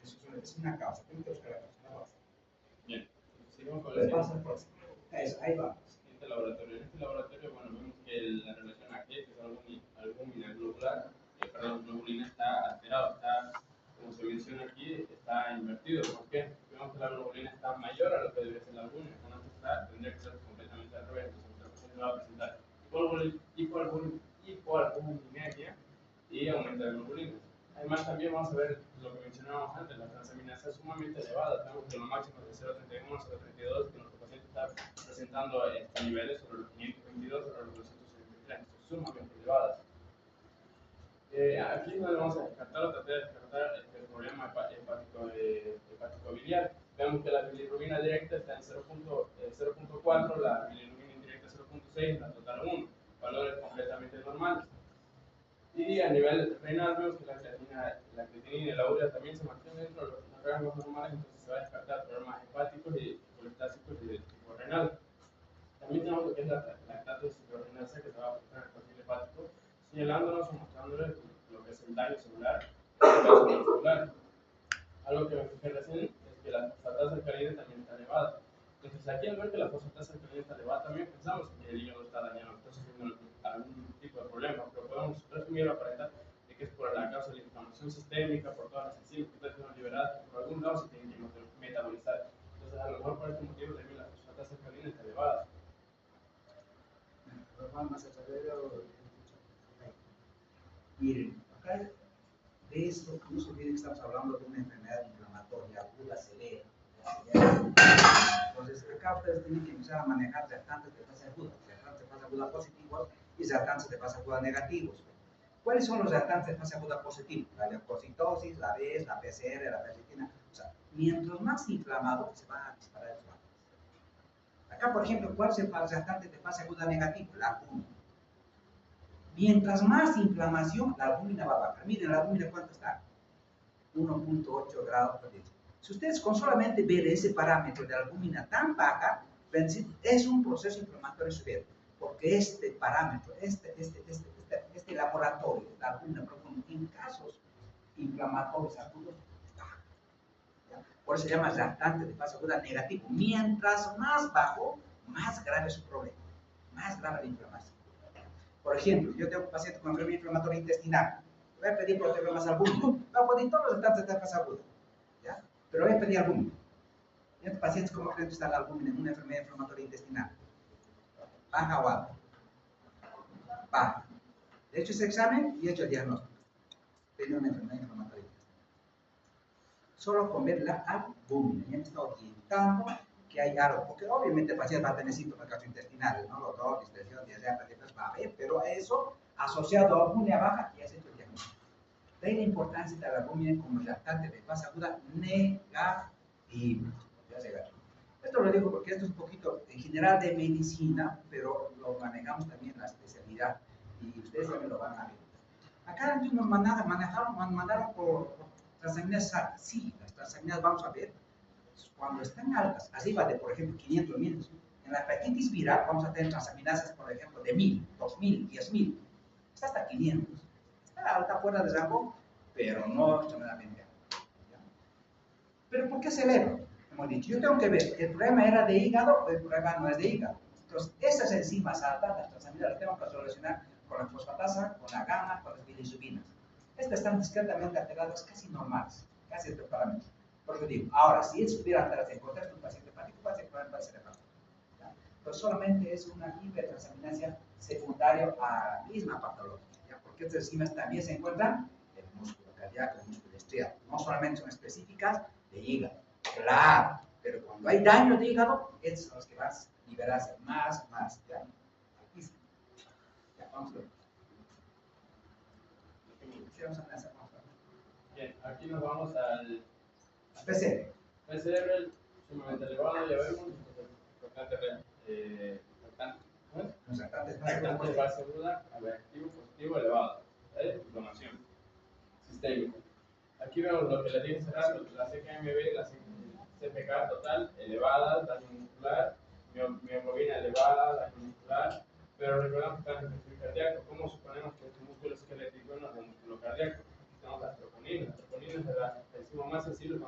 Eso es una causa, tengo que buscar la causa. Bien, seguimos con la próximo. Ahí vamos. En este laboratorio, bueno, vemos que la relación aquí, que es albúmina globular, globulina está alterado, como se menciona aquí, está invertido. ¿Por qué? Porque vemos que la globulina está mayor a lo que debería ser la albúmina. Cuando está, tendría que ser completamente al revés. Entonces, nuestra paciente va a presentar hipoalbuminemia y aumento de globulina. Además, también vamos a ver lo que mencionábamos antes, la transaminasa es sumamente elevada. Tenemos que lo máximo es de 0,31 a 0,32, que nuestro paciente está presentando niveles sobre los 522, sobre los 273, sumamente elevadas. Aquí es donde vamos a descartar o tratar de descartar el problema hepático biliar. Vemos que la bilirrubina directa está en 0.4, la bilirrubina indirecta 0.6, la total 1, valores completamente normales. normales. Y a nivel renal vemos que la creatinina y la urea también se mantienen dentro de los rangos normales, entonces se va a descartar problemas hepáticos y colestásicos y de tipo renal. También tenemos lo que es la lactato deshidrogenasa que se va a afectar en el perfil hepático, señalándonos o mostrándoles lo que es el daño celular y el caso muscular. Algo que me fijé recién es que la fosfatasa alcalina también está elevada. Entonces, aquí al ver que la fosfatasa alcalina está elevada, también pensamos que el hígado está dañado, está sufriendo algún tipo de problema, pero podemos resumir o aparentar de que es por la causa de la inflamación sistémica, por todas las enzimas que están liberadas, que por algún lado se tienen que metabolizar. Entonces, a lo mejor por este motivo también la fosfatasa alcalina está elevada. Miren, acá de esto, no se olviden que estamos hablando de una enfermedad inflamatoria aguda severa. Entonces, acá ustedes tienen que empezar a manejar reactantes de fase aguda, reactantes de fase aguda positivos y reactantes de fase aguda negativos. ¿Cuáles son los reactantes de fase aguda positivos? La leucocitosis, la BES, la PCR, la ferritina. O sea, mientras más inflamado, se va a disparar el fármaco. Acá, por ejemplo, ¿cuál es el reactante de fase aguda negativo? La albúmina. Mientras más inflamación, la albúmina va a bajar. Miren, la albúmina, ¿cuánto está? 1.8 grados por litro. Si ustedes con solamente ver ese parámetro de albúmina tan baja, es un proceso inflamatorio severo, porque este parámetro, este laboratorio, la albúmina profunda, en casos inflamatorios agudos, baja. Por eso se llama reactante de fase aguda negativo. Mientras más bajo, más grave es su problema, más grave la inflamación. Por ejemplo, yo tengo un paciente con enfermedad inflamatoria intestinal. Voy a pedir por más albúmina. Voy a pedir todos los reactantes de fase aguda. ¿Ya? Pero voy a pedir albúmina. Y estos pacientes, ¿cómo creen que está la albúmina en una enfermedad inflamatoria intestinal? ¿Baja o alta? Baja. De hecho, ese examen y he hecho el diagnóstico. Tenía una enfermedad inflamatoria intestinal. Solo con ver la albúmina. Ya me está orientando que hay algo. Porque obviamente el paciente va a tener síntomas gastrointestinales, ¿no? Dolor, distensión, diarrea, va a haber, pero a eso, asociado a albúmina baja, ya se ha hecho el diagnóstico. De ahí la importancia de la albúmina como reactante de fase aguda negativo. Esto lo digo porque esto es un poquito en general de medicina, pero lo manejamos también en la especialidad y ustedes también lo van a ver. Acá nos mandaron por transaminasas. Sí, las transaminasas vamos a ver cuando están altas, arriba de, por ejemplo, 500 mil. En la hepatitis viral vamos a tener transaminasas, por ejemplo, de 1000, 2000, 10.000. Está hasta 500. Está alta, fuera de rango, pero no extremadamente alta. ¿Pero por qué se eleva? Hemos dicho, yo tengo que ver, ¿el problema era de hígado o el problema no es de hígado? Entonces, esas enzimas altas, las transaminases, las tengo que relacionar con la fosfatasa, con la gamma, con las bilirrubinas. Estas están discretamente alteradas, casi normales, casi estos parámetros. Por eso digo, ahora, si estuviera alteradas en contexto de un paciente hepático, puede ser hepático. Pero solamente es una hipertransaminasia secundaria a la misma patología, ¿ya? Porque estas enzimas también se encuentran en el músculo cardíaco, en el músculo estriado. No solamente son específicas de hígado. Claro, pero cuando hay daño de hígado, esas son las que van a liberarse más, ¿ya? Aquí sí. Ya, vamos a ver. Bien, aquí nos vamos al PCR. PCR sumamente elevado, ya vemos, reactante de fase aguda, reactivo positivo elevado, inflamación sistémica. Aquí vemos lo que les dije hace rato, la CKMB, la CPK total elevada, daño muscular, mioglobina elevada, daño muscular, pero recordamos que está en el perfil cardíaco. ¿Cómo suponemos que este músculo esquelético no es el músculo cardíaco? Aquí tenemos las troponinas. Las troponinas es la enzima más sensible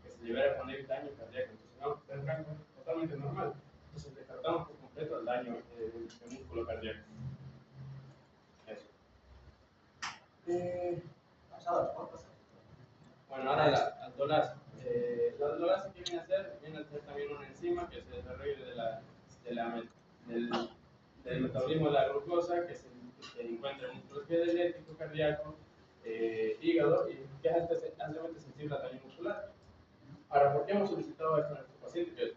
que se libera cuando hay daño cardíaco. Entonces, no, está en rango totalmente normal. Entonces, descartamos por completo el daño del músculo cardíaco. Eso. Vamos a ver cuántas. Bueno, ahora la aldolasa. La aldolasa, ¿qué viene a ser? Viene a ser también una enzima que se desarrolla del metabolismo de la glucosa que se encuentra en el músculo esquelético, cardíaco, hígado y que es altamente sensible al daño muscular. Ahora, ¿por qué hemos solicitado esto a nuestro paciente? Que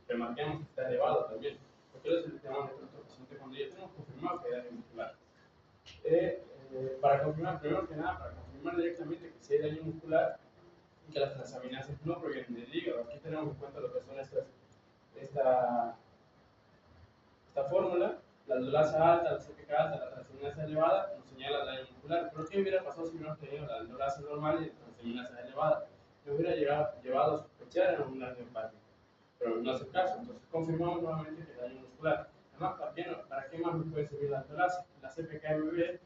remarquemos que está elevado también. ¿Por qué lo solicitamos a nuestro paciente cuando ya tenemos confirmado que hay daño muscular? Para confirmar, primero que nada, para confirmar directamente que si hay daño muscular y que las transaminasas no provienen del hígado. Aquí tenemos en cuenta lo que son esta fórmula La aldolasa alta, la CPK alta, la transaminasa elevada nos señala daño muscular. ¿Pero qué hubiera pasado si hubiéramos tenido la aldolasa normal y la transaminasa elevada? Me hubiera llevado a sospechar en un daño hepático, pero no es el caso. Entonces confirmamos nuevamente que es daño muscular. Además, ¿para qué más nos puede servir la aldolasa? La CPK-MB,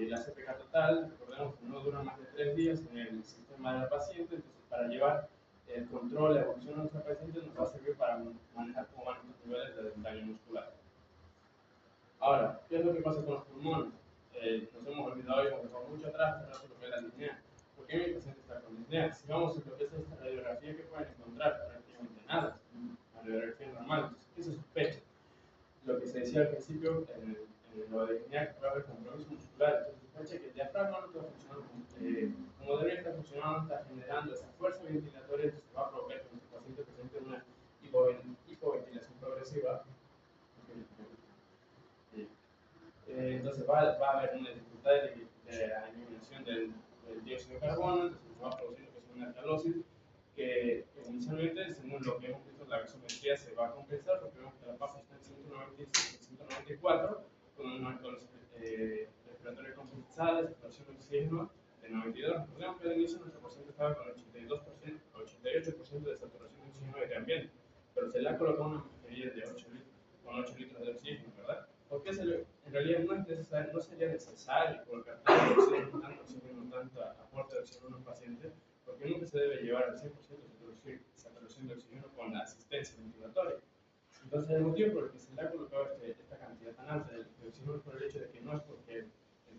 la CPK total, recordemos que no dura más de 3 días en el sistema del paciente, entonces para llevar el control, la evolución de nuestra paciente nos va a servir para manejar cómo van estos niveles de daño muscular. Ahora, ¿qué es lo que pasa con los pulmones? Nos hemos olvidado y hemos dejado mucho atrás lo que es la disnea. ¿Por qué mi paciente está con disnea? Si vamos a lo que es esta radiografía, ¿qué pueden encontrar? Prácticamente nada, una radiografía normal. Entonces, ¿qué se sospecha? Lo que se decía al principio en lo de disnea, que puede haber compromiso muscular. Entonces, se sospecha que el diafragma no está funcionando como debería estar funcionando, no está generando esa fuerza ventilatoria, entonces va a provocar que nuestro paciente presente una hipoventilación progresiva. Entonces va a haber una dificultad de la eliminación del dióxido de carbono, entonces va a producir lo que es una alcalosis, que inicialmente, según lo que hemos visto, la gasometría se va a compensar, porque vemos que la PAF está en 194, con una alcalosis respiratoria compensada, saturación de oxígeno de 92. Recordemos que al inicio nuestro paciente estaba con 82%, 88% de saturación de oxígeno de ambiente, pero se le ha colocado una mascarilla de 8 litros, con 8 litros de oxígeno, ¿verdad? Porque en realidad no es necesario, no sería necesario colocar tanto oxígeno, tanto aporte de oxígeno a un paciente, porque nunca se debe llevar al 100% de saturación de oxígeno con la asistencia ventilatoria. Entonces, el motivo por el que se le ha colocado esta cantidad tan alta de oxígeno es por el hecho de que no es porque el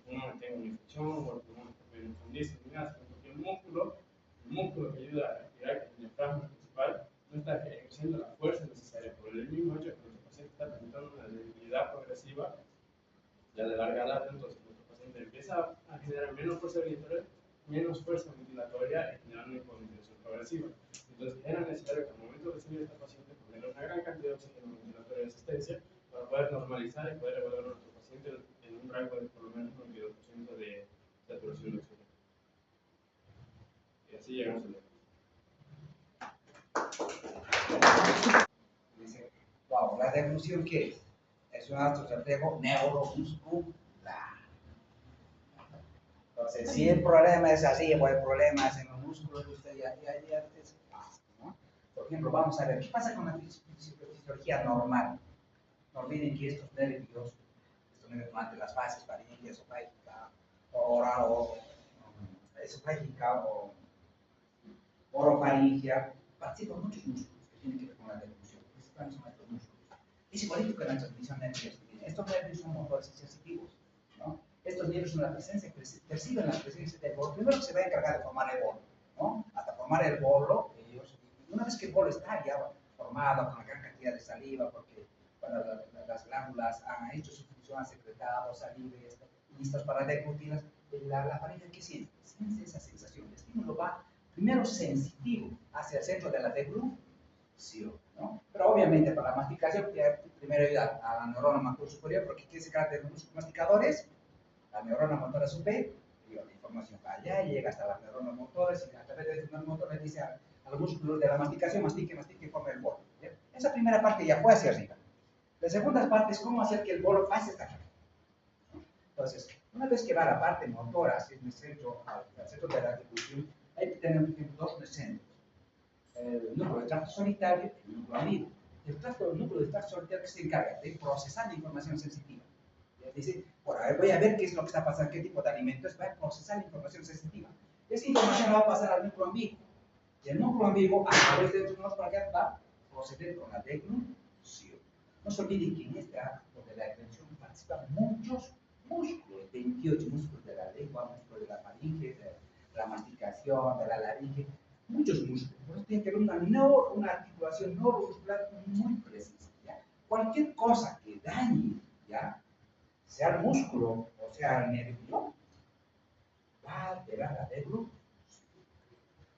pulmón tenga una infección o el pulmón esté en fundirse ni nada, sino porque el músculo que ayuda a respirar, que es el diafragma principal, no está ejerciendo la fuerza necesaria por el mismo hecho que nuestro paciente está presentando una debilidad progresiva, ya de larga data. Entonces nuestro paciente empieza a generar menos fuerza ventilatoria y generar una hipoventilación progresiva. Entonces era necesario que al momento de recibir a esta paciente ponerle una gran cantidad de oxígeno ventilatorio de asistencia para poder normalizar y poder evaluar a nuestro paciente en un rango de por lo menos 92% de saturación de oxígeno. Y así llegamos al Dice, wow, ¿la deglución qué es? Es un astrocertego neuromuscular. Entonces, si el problema es así, o el problema es en los músculos, usted ya es fácil, ¿no? Por ejemplo, vamos a ver, ¿qué pasa con la fisiología normal? No olviden que estos nervios durante las fases faríngea, esofágica, oral o esofágica o orofaringia, participan muchos músculos que tienen que ver con la deglución. Principalmente son estos músculos. Es igualito que la transmisión nerviosa. Estos nervios son motores sensitivos, ¿no? Estos nervios son la presencia, perciben la presencia del bolo. Primero se va a encargar de formar el bolo, ¿no? Hasta formar el bolo, una vez que el bolo está ya formado con una gran cantidad de saliva, porque bueno, las glándulas han hecho su función, han secretado saliva y listas para deglutirlas, la faringe, ¿qué siente? Siente esa sensación. El estímulo va primero sensitivo hacia el centro de la deglución, ¿no? Pero obviamente para la masticación, primero ayuda a la neurona motora superior, porque ¿qué se trata de los masticadores? La neurona motora superior, y la información va allá y llega hasta las neuronas motoras, y a través de las neuronas motoras dice a los músculos de la masticación, mastique y forme el bolo. ¿Ya? Esa primera parte ya fue hacia arriba. La segunda parte es cómo hacer que el bolo pase hasta acá. Entonces, una vez que va la parte motora hacia el centro, al centro de la deglución, hay que tener dos centros. El núcleo de tracto solitario y el núcleo ambiguo. El núcleo de tracto solitario que se encarga de procesar la información sensitiva. Dice, bueno, voy a ver qué es lo que está pasando, qué tipo de alimentos, va a procesar la información sensitiva. Esa información va a pasar al núcleo ambiguo. Y el núcleo ambiguo, a través de estos nodos para acá, va a proceder con la deglución. No se olviden que en este acto de la deglución participan muchos músculos, 28 músculos de la lengua, músculos de la faringe, de la masticación, de la laringe, muchos músculos. Por eso tiene que haber una articulación neuromuscular muy precisa. ¿Ya? Cualquier cosa que dañe, ¿ya?, sea el músculo o sea el nervio, va a alterar la deglución.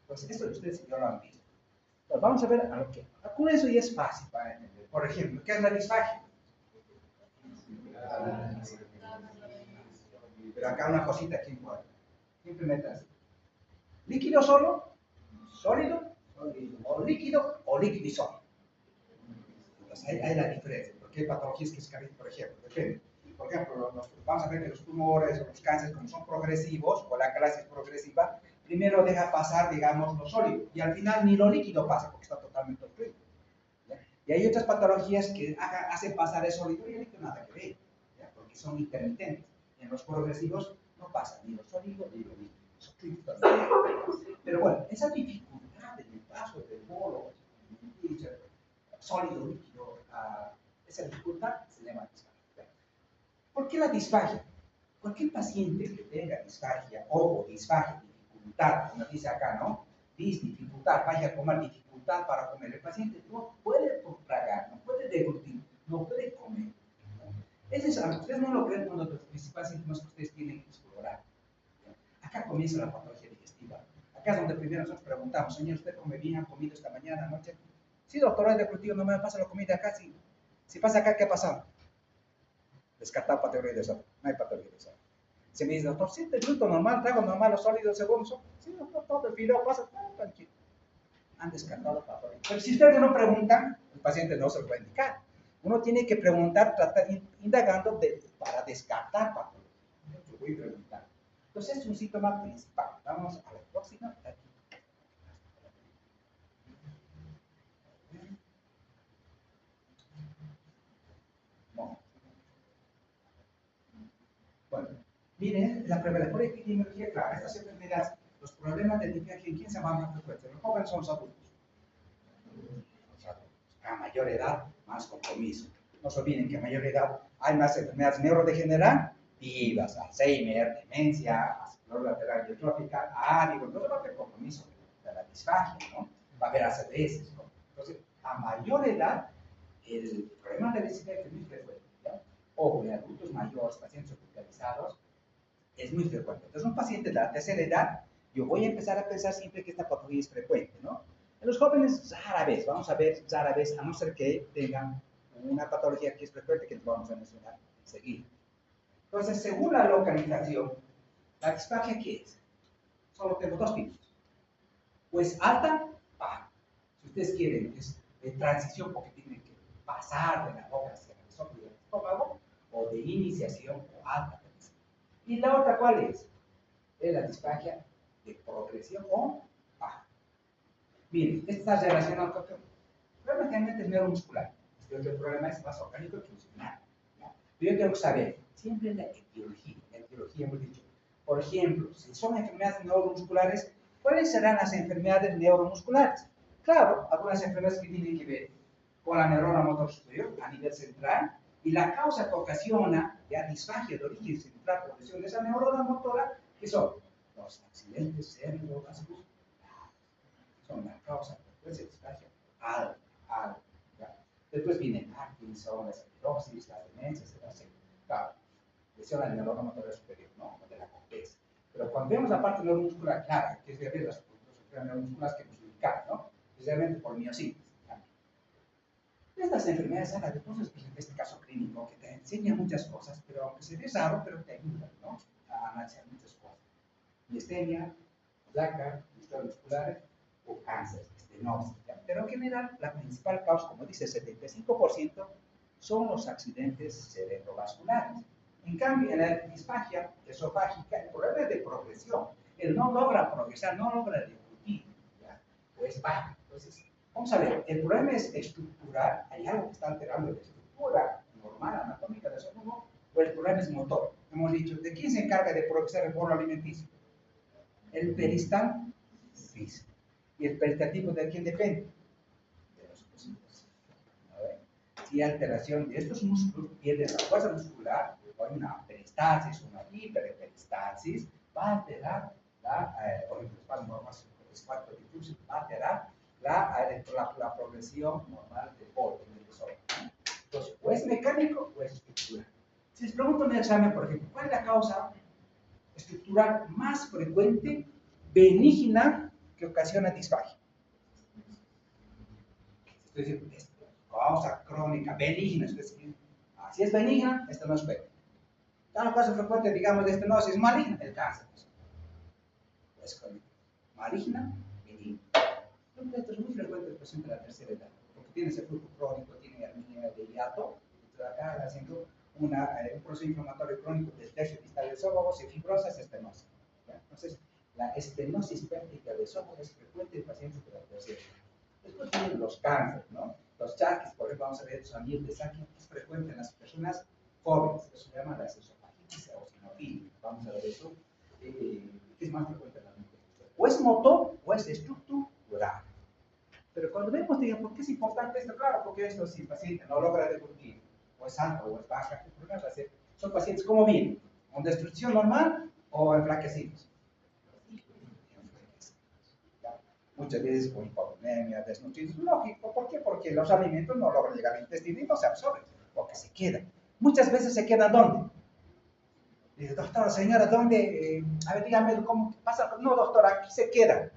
Pues esto ustedes ya lo han visto. Pues vamos a ver a lo que. Con eso ya es fácil para entender. Por ejemplo, ¿qué es la disfagia? Pero acá una cosita que importa. Simplemente así. ¿Líquido solo? ¿Sólido? ¿O líquido? ¿O líquido y sólido? Entonces hay la diferencia. qué patologías que se caracterizan, por ejemplo, depende. Por ejemplo, vamos a ver que los tumores o los cánceres, como son progresivos, o la clase es progresiva, primero deja pasar, digamos, lo sólido, y al final ni lo líquido pasa porque está totalmente obstruido. Y hay otras patologías que hacen pasar el sólido y el líquido nada que ver, ¿ya? Porque son intermitentes. En los progresivos no pasa ni lo sólido ni lo líquido. Pero bueno, esa dificultad en el paso del bolo, sólido, líquido, esa dificultad se llama disfagia. ¿Por qué la disfagia? Cualquier paciente que tenga disfagia, ojo, disfagia, dificultad, como dice acá, ¿no? Dificultad, vaya a comer, dificultad para comer. El paciente no puede tragar, no puede deglutir, no puede comer. Ese es algo, ustedes no lo creen, uno de los principales síntomas que ustedes tienen que explorar. Acá comienza la patología digestiva. Acá es donde primero nosotros preguntamos, señor, ¿usted come bien? ¿Ha comido esta mañana, anoche? Sí, doctor, es deglutivo, no me pasa la comida acá. Si pasa acá, ¿qué ha pasado? Descartar patología de desorden. No hay patología de desorden. Se me dice, doctor, sí, te gluto normal, trago normal, los sólidos segundos. Sí, doctor, todo el video pasa, tranquilo. Han descartado patología. Pero si ustedes no preguntan, el paciente no se lo va a indicar. Uno tiene que preguntar, indagando para descartar patología. Yo voy a preguntar. Entonces, es un síntoma principal. Vamos a la próxima. Bueno, miren, la prevalencia de epidemiología, claro, estas enfermedades, los problemas de disfagia, ¿quién se van a frecuentes? Los jóvenes son los adultos. A mayor edad, más compromiso. No se olviden que a mayor edad hay más enfermedades neurodegenerativas, Alzheimer, demencia, esclerosis lateral amiotrófica, digo, entonces va a haber compromiso de la disfagia, ¿no? Va a haber ACVs, ¿no? Entonces, a mayor edad, el problema de la disfagia es muy frecuente, ¿no? Ojo, en adultos mayores, pacientes hospitalizados, es muy frecuente. Entonces, un paciente de la tercera edad, yo voy a empezar a pensar siempre que esta patología es frecuente, ¿no? En los jóvenes, rara vez, vamos a ver, rara vez, a no ser que tengan una patología que es frecuente, que nos vamos a mencionar enseguida. Entonces, según la localización, la disfagia, ¿qué es? Solo tengo dos tipos. Pues alta, baja. Si ustedes quieren, es de transición porque tienen que pasar de la boca hacia el estómago, o de iniciación o alta. ¿Y la otra cuál es? Es la disfagia de progresión o baja. Miren, esta está relacionada con el problema realmente es neuromuscular. Este otro problema es más orgánico que funcional. Pero yo tengo que saber, siempre la etiología hemos dicho. Por ejemplo, si son enfermedades neuromusculares, ¿cuáles serán las enfermedades neuromusculares? Claro, algunas enfermedades que tienen que ver con la neurona motor superior a nivel central, y la causa que ocasiona ya disfagia de origen central, progresión de esa neurona motora, que son los accidentes cerebrovasculares. Son la causa de disfagia al. Después viene Parkinson, la esclerosis, la demencia, etc. Claro, lesión al neurona motora superior, ¿no? De la corteza. Pero cuando vemos la parte neuromuscular, claro, que es de las neuromusculares que nos ubican, ¿no? Especialmente por miocitis. Estas enfermedades son entonces, pues, en este caso clínico, que te enseña muchas cosas, pero aunque se ve raro, pero te ayudan, ¿no? A analizar muchas cosas. Miastenia, placa, disturbios musculares o cáncer, estenosis. Pero en general, la principal causa, como dice, 75% son los accidentes cerebrovasculares. En cambio, en la disfagia esofágica, el problema es de progresión. Él no logra progresar, no logra deglutir, o es baja. Entonces, vamos a ver, el problema es estructural, hay algo que está alterando la estructura normal, anatómica del estómago, o el problema es motor. Hemos dicho, ¿de quién se encarga de progresar el bolo alimenticio? El peristán físico. ¿Y el peritativo de quién depende? De los músculos. Si hay alteración de estos músculos, pierden la fuerza muscular, o hay una peristalsis, una hiperperistalsis, va a alterar o el espasmo difuso, va a alterar la progresión normal del bolo, del desorden. Entonces, o es mecánico o es estructural. Si les pregunto en el examen, por ejemplo, ¿cuál es la causa estructural más frecuente, benigna, que ocasiona disfagia? Estoy diciendo, causa crónica, benigna. Si es benigna, esto no es frecuente. Cada causa frecuente, digamos, de estenosis es maligna, el cáncer. Es crónica. Maligna, benigna. Esto es muy frecuente en el paciente de la tercera edad, porque tiene ese flujo crónico, tiene hernia de hiato, acá haciendo un proceso inflamatorio crónico del tercio distal del esófago, se fibrosa, estenosis. ¿Ya? Entonces, la estenosis péptica del esófago es frecuente en pacientes de la tercera edad. Después vienen los cánceres, ¿no? Los chaquis, por ejemplo, vamos a ver su ambiente de Saki, es frecuente en las personas jóvenes, eso se llama la esofagitis eosinofílica. Vamos a ver eso, que es más frecuente en la mente. O es motor o es estructural. Pero cuando vemos, digan, ¿por qué es importante esto? Claro, porque esto, si el paciente no logra deglutir, o es alto o es baja, el problema va a ser, son pacientes como vienen, con destrucción normal o enflaquecidos. Muchas veces con hipovolemia, desnutrición, lógico. ¿Por qué? Porque los alimentos no logran llegar al intestino y no se absorben, porque se quedan. Muchas veces se quedan ¿dónde? Dice, doctora, señora, ¿dónde? A ver, dígame, ¿cómo pasa? No, doctora, aquí se queda.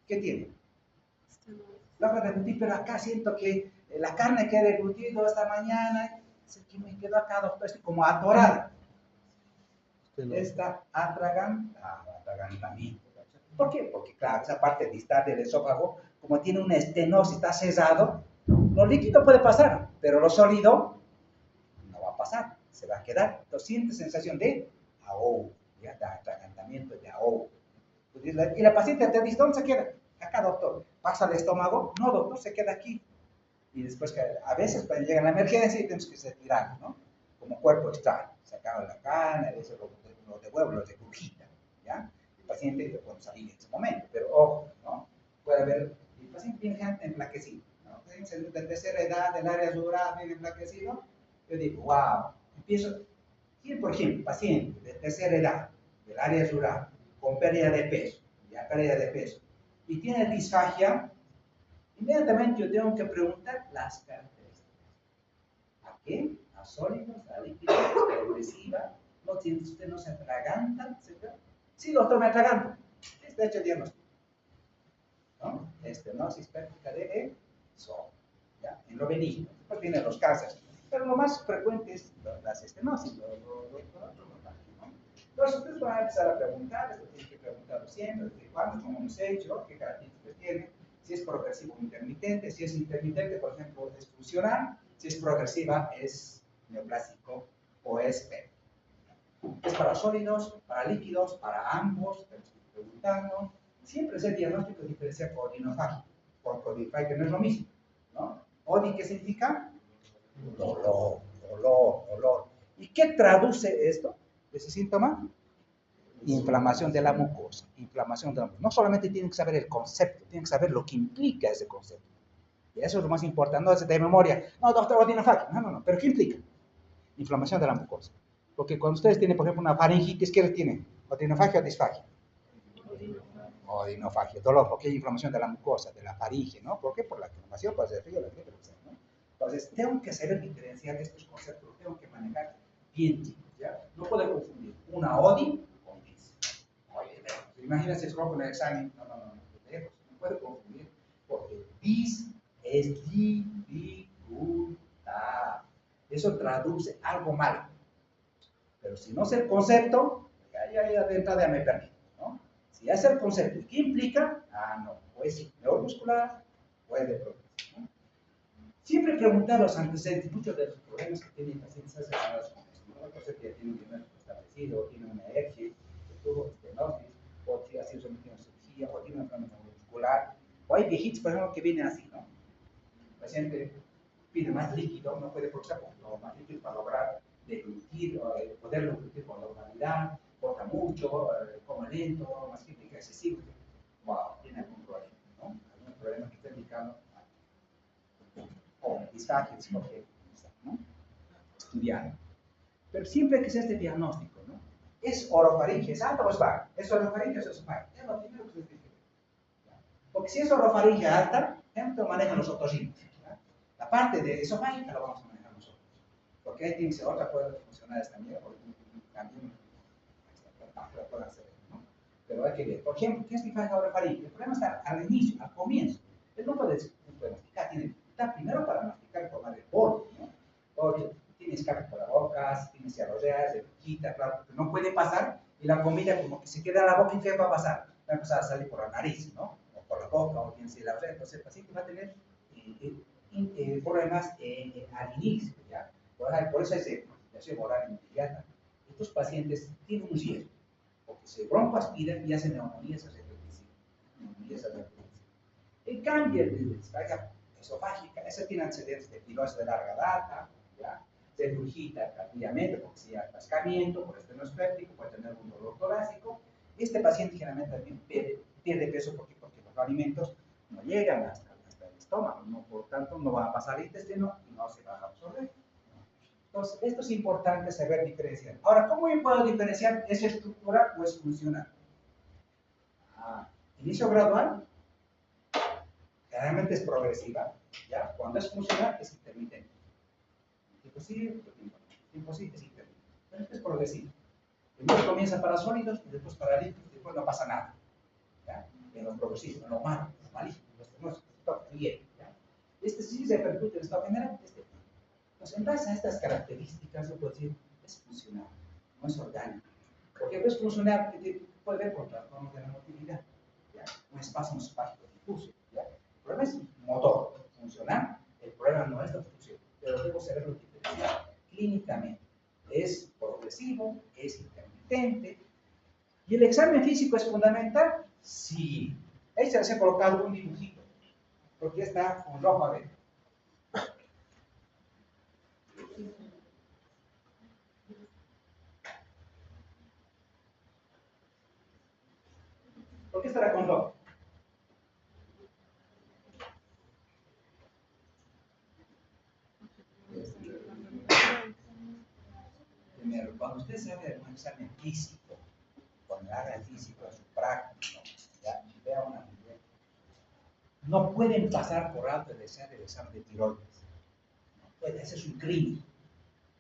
¿Qué tiene? Logra deglutir, pero acá siento que la carne que he deglutido esta mañana, es que me quedó acá, doctor, estoy como atorada. Está atragantamiento. ¿Por qué? Porque, claro, esa parte distal del esófago, como tiene una estenosis, está cesado, lo líquido puede pasar, pero lo sólido no va a pasar, se va a quedar. Entonces, siente sensación de ahogo, ya de atragantamiento, de ahogo. Y la paciente te dice, ¿dónde se queda? Acá, doctor. ¿Pasa al estómago? No, doctor, se queda aquí. Y después, a veces, cuando llega la emergencia, tenemos que retirar, ¿no? Como cuerpo extraño. Sacaron la carne, a veces lo devuelven, lo regurgitan, ¿ya? El paciente le puede salir en ese momento, pero ojo, ¿no? Puede haber, el paciente viene gente enflaquecido, ¿no? De tercera edad, del área rural, viene enflaquecido. Yo digo, wow, empiezo, si por ejemplo, paciente de tercera edad, del área rural, con pérdida de peso, ya pérdida de peso, y tiene disfagia, inmediatamente yo tengo que preguntar las características. ¿A qué? A sólidos, a líquidos, a progresiva. No, si usted no se atraganta, ¿cierto? Sí, doctor, me atraganto. Está hecho el diagnóstico. ¿No? Estenosis péptica de esófago, ¿ya? En lo benigno. Después vienen los cánceres. Pero lo más frecuente es las estenosis, lo otro normal, ¿no? Entonces ustedes van a empezar a preguntar, esto tienen que preguntarlo siempre, desde cuándo, cómo hemos hecho, qué características tiene, si es progresivo o intermitente, si es intermitente, por ejemplo, es funcional, si es progresiva, es neoplásico o es PEP. Es para sólidos, para líquidos, para ambos, tenemos que preguntarnos. Siempre es el diagnóstico diferencial odinofágico, por codifágico, que no es lo mismo, ¿no? Odi, ¿qué significa? Dolor, dolor, dolor. ¿Y qué traduce esto, ese síntoma? Inflamación de la mucosa, inflamación de la mucosa. No solamente tienen que saber el concepto, tienen que saber lo que implica ese concepto. Y eso es lo más importante, no es de memoria. No, doctor, odinofágico. No, pero ¿qué implica? Inflamación de la mucosa. Porque cuando ustedes tienen, por ejemplo, una faringitis, ¿qué tienen? ¿Odinofagia o disfagia? Odinofagia, dolor, porque hay inflamación de la mucosa, de la faringe, ¿no? ¿Por qué? Por la inflamación, puede ser frío, la gripe, ¿no? Entonces, tengo que saber diferenciar estos conceptos, tengo que manejar bien, chicos, ¿ya? No puedo confundir una ODI con DIS. Oye, imagínense, es como en el examen, no puedo confundir, porque DIS es dificultad. Eso traduce algo malo. Pero si no es el concepto, ya de entrada ya me perdí, ¿no? Si es el concepto, ¿qué implica? No, pues neuromuscular o es de progresión, ¿no? Siempre preguntar los antecedentes, muchos de los problemas que tienen pacientes asociados con esto, ¿no? El paciente ya tiene un diagnóstico establecido, tiene una alergia, tuvo estenosis, o ha sido sometido a cirugía, o tiene una enfermedad neuromuscular, o hay viejitos, por ejemplo, que vienen así, ¿no? El paciente pide más líquido, no puede procesar más líquido para lograr deglutir, poder deglutir con normalidad, corta mucho, come lento, más que excesivo. Wow, tiene algún problema, ¿no? Algún problema que está indicando o disfagia, disfagia, ¿no? Estudiar. Pero siempre hay que hacer este diagnóstico, ¿no? ¿Es orofaringe? ¿Es alta o es baja? ¿Es orofaringe o es esofagia? Es lo primero que se tiene que ver. Porque si es orofaringe alta, lo manejan los otorrinos. La parte de esofágica la vamos a manejar nosotros. Porque ahí tiene que ser otra puede funcionar esta mierda, porque también la pueden hacer, ¿no? Pero hay que ver. Por ejemplo, ¿qué es disfagia orofaringe? El problema está al inicio, al comienzo. Él no puede masticar, tiene que estar primero para masticar y tomar el borde, ¿no? Porque tiene escape por la boca, tiene ciarroseas, se quita, claro, porque no puede pasar y la comida como que se queda en la boca y ¿qué va a pasar? Va a empezar a salir por la nariz, ¿no? O por la boca, o tiene ciarroseas, entonces el paciente va a tener problemas al inicio, ¿ya? Por eso es circulación oral inmediata. Estos pacientes tienen un riesgo, porque se broncoaspiran y hacen neumonías a repetición. En cambio, el de disfagia esofágica, ese tiene antecedentes de fibrosis de larga data, ¿ya? Se regurgita tardíamente porque si hay atascamiento, por estenosis péptico, puede tener un dolor torácico. Este paciente generalmente también pierde peso porque los alimentos no llegan hasta el estómago, ¿no? Por tanto no van a pasar al intestino y no se van a absorber. Entonces, esto es importante saber diferenciar. Ahora, ¿cómo yo puedo diferenciar esa estructura o es funcional? Inicio gradual, generalmente es progresiva, ¿ya? Cuando es funcional es intermitente. Tiempo sí, tiempo sí, es intermitente. Pero esto es progresivo. Primero comienza para sólidos, y después para líquidos, después no pasa nada. ¿Ya? En lo progresivo, en lo malo, en lo malísimo, no es bien. ¿Ya? Este sí se repercute en estado general, este. Entonces, en base a estas características, yo puedo decir, es funcional, no es orgánico. Porque es funcional, puede ver por trastornos de la motilidad, ¿ya? Un espasmo espástico difuso, ¿ya? El problema es motor, funcional, el problema no es la función, pero debo saberlo diferenciar clínicamente. Es progresivo, es intermitente. ¿Y el examen físico es fundamental? Sí. Ahí se les ha colocado un dibujito, porque está con rojo adentro. ¿Por qué estará con rojo? Primero, cuando usted se haga un examen físico, cuando haga el físico a su práctico, ¿ya? Y vea una mujer, no pueden pasar por alto el examen de tiroides. No puede, ese es un crimen.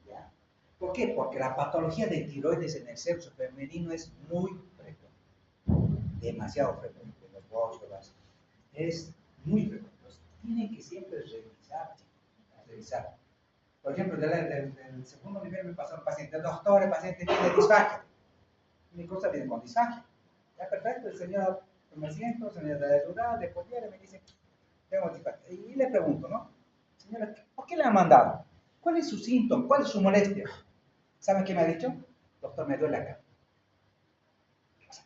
¿Ya? ¿Por qué? Porque la patología de tiroides en el sexo femenino es muy frecuente, demasiado frecuente, los bósforos, es muy frecuente. Entonces, tienen que siempre revisar. Por ejemplo, del segundo nivel me pasó un paciente, doctor, el paciente tiene disfagia. Mi cosa viene con disfagia. Ya, perfecto, el señor, me siento, señor de rural, de Poliera, me dice, tengo disfagia. Y le pregunto, ¿no? Señora, ¿por qué le han mandado? ¿Cuál es su síntoma? ¿Cuál es su molestia? ¿Saben qué me ha dicho? Doctor, me duele acá.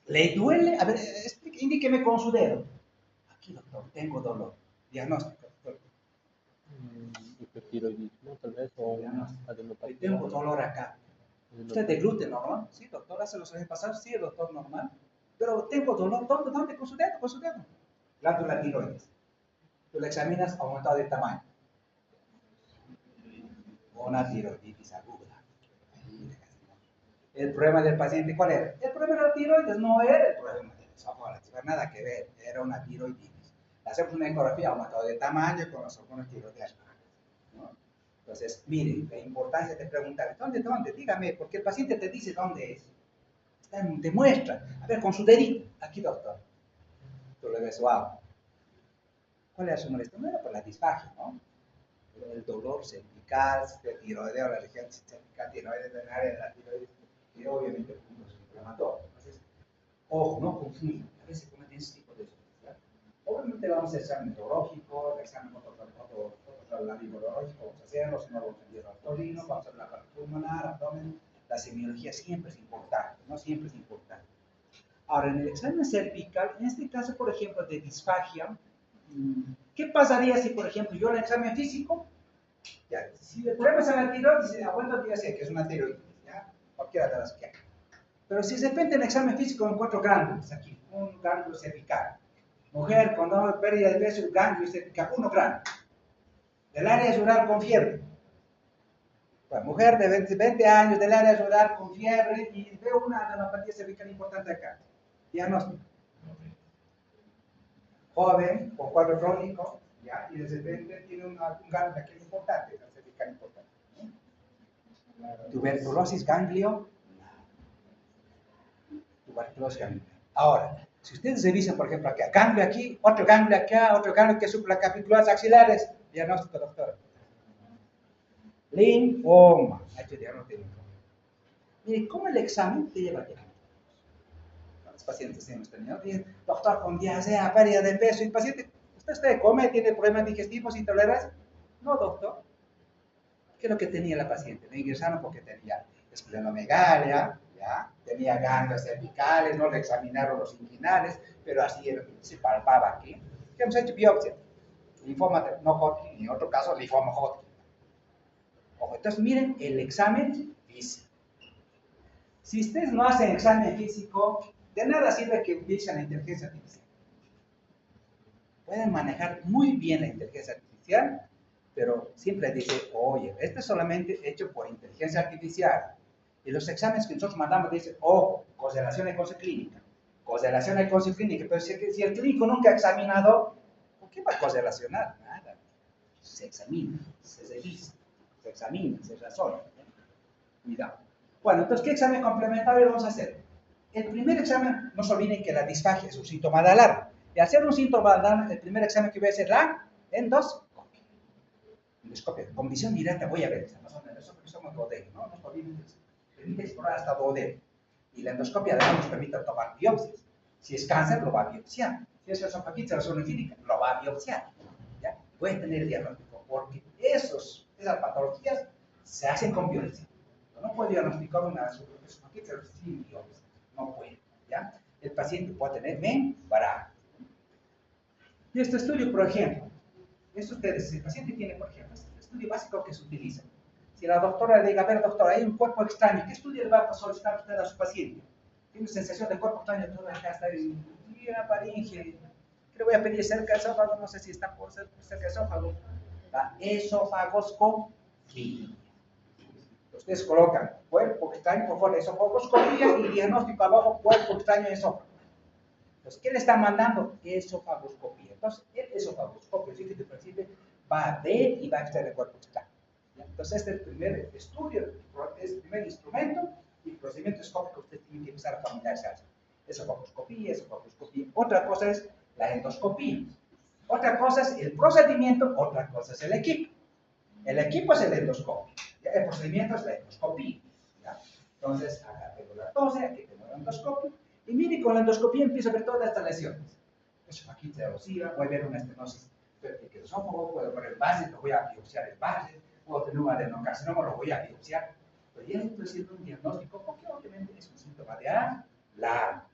¿Le duele? A ver, indíqueme con su dedo. Aquí, doctor, tengo dolor. Diagnóstico, doctor. Hipertiroidismo, tal vez, o adenopatía. Tengo dolor acá. ¿Usted es de gluten normal? Sí, doctor, hace los años pasados, sí, doctor, normal. Pero tengo dolor, ¿dónde? Con su dedo, con su dedo. Glándula tiroides. Tú la examinas, aumentado de tamaño. Una tiroiditis aguda. El problema del paciente, ¿cuál era? El problema de la tiroides no era el problema del esófago, no tiene nada que ver, era una tiroiditis. Hacemos una ecografía, aumentado de tamaño con los órganos tiroideos. ¿No? Entonces, miren, la importancia de preguntar, ¿dónde? Dígame, porque el paciente te dice dónde es. Te muestra, a ver, con su dedito, aquí, doctor. Tú le ves, wow. ¿Cuál era su molestia? No era por la disfagia, ¿no? El dolor cervical, tiroideo, la región cervical, tiroides, del área de la tiroides, y obviamente puntos inflamatorios. Entonces, ojo, no confundan, a veces cometen ese tipo de cosas. Obviamente vamos a hacer examen neurológico, el examen laringológico, vamos a hacerlo, si no vamos a enviar al torino, vamos a hacer la parte pulmonar, abdomen, la semiología siempre es importante, ¿no? Siempre es importante. Ahora, en el examen cervical, en este caso, por ejemplo, de disfagia, ¿qué pasaría si, por ejemplo, yo en el examen físico, ya, si el problema es en la tiroides, abuelo ya sé que es una tiroides, ¿ya? Cualquiera de las que hay. Pero si de repente en el examen físico encuentro glándulos aquí, un glándulo cervical, mujer con pérdida de peso, ganglio cervical, uno grande, del área rural con fiebre. Bueno, mujer de 20 años del área rural con fiebre y veo una adenopatía cervical importante acá. Diagnóstico. Joven, con cuadro crónico, ¿ya? Y de repente tiene un ganglio aquí importante, una cervical importante. ¿No? Tuberculosis ganglio. Tuberculosis ganglio. Ahora, si ustedes revisan, por ejemplo, acá, ganglio aquí, otro ganglio que supracapitulares axilares, diagnóstico, doctor. Linfoma. Hecho diagnóstico de linfoma. Mire, ¿cómo el examen te lleva a diagnóstico? Los pacientes hemos tenido, doctor, con diarrea, pérdida de peso, y el paciente, ¿usted come, tiene problemas digestivos, intolerancia? No, doctor. ¿Qué es lo que tenía la paciente? Le ingresaron porque tenía esplenomegalia, ¿ya? Tenía ganglios cervicales, no le examinaron los inguinales, pero así se palpaba aquí. ¿Qué hemos hecho? Biopsia. Linfoma no Hodgkin, en otro caso, linfoma Hodgkin. Ojo, entonces miren el examen físico. Si ustedes no hacen examen físico, de nada sirve que utilicen la inteligencia artificial. Pueden manejar muy bien la inteligencia artificial, pero siempre dice, oye, este es solamente hecho por inteligencia artificial. Y los exámenes que nosotros mandamos dicen, ojo, correlación de cosa clínica. Correlación de cosa clínica. Pero si el clínico nunca ha examinado, ¿por qué va a correlacionar? Nada. Se examina, se revisa, se examina, se razona. Cuidado. Bueno, entonces, ¿qué examen complementario vamos a hacer? El primer examen, no se olviden que la disfagia es un síntoma de alarma. Y al ser un síntoma de alarma, el primer examen que voy a hacer la endoscopia. Endoscopia, con visión directa voy a ver. Eso somos duodeno, ¿no? No se olviden de eso. Permite explorar hasta duodeno. Y la endoscopia además nos permite tomar biopsias. Si es cáncer, lo va a biopsiar. Si es esofagitis eosinofílica, lo va a biopsiar. ¿Ya? Puede tener el diagnóstico, porque esas patologías se hacen con biopsia. No puede diagnosticar una esofagitis sin biopsia. No puede. ¿Ya? El paciente puede tener membrana. Y este estudio, por ejemplo, si el paciente tiene, por ejemplo, el estudio básico que se utiliza. Si la doctora le diga, a ver, doctora, hay un cuerpo extraño, ¿qué estudio le va a solicitar usted a su paciente? Tiene sensación de cuerpo extraño, toda acá está y una faringe. ¿Qué le voy a pedir cerca del esófago? No sé si está por cerca del esófago. La esofagoscopía. Ustedes colocan cuerpo extraño, por favor, esofagoscopía y diagnóstico abajo, cuerpo extraño esófago. Entonces, ¿qué le están mandando? Esofagoscopía. Entonces, el esofagoscopio, el sitio de paciente, va a ver y va a extraer el cuerpo extraño. ¿Ya? Entonces, este es el primer estudio, es el primer instrumento y el procedimiento escópico que usted tiene que empezar a familiarizarse. Esofagoscopía. Otra cosa es la endoscopía. Otra cosa es el procedimiento, otra cosa es el equipo. El equipo es el endoscopio. ¿Ya? El procedimiento es la endoscopía. ¿Ya? Entonces, acá tengo la tose, aquí tengo el endoscopio. Y mire, con la endoscopía empiezo a ver todas estas lesiones. Esofagitis erosiva, voy a ver una estenosis del esófago, puedo ver el base, lo voy a biopsiar el base, puedo tener un adenocarcinoma, lo voy a biopsiar. Pero ya estoy haciendo un diagnóstico, porque obviamente es un síntoma de alarma.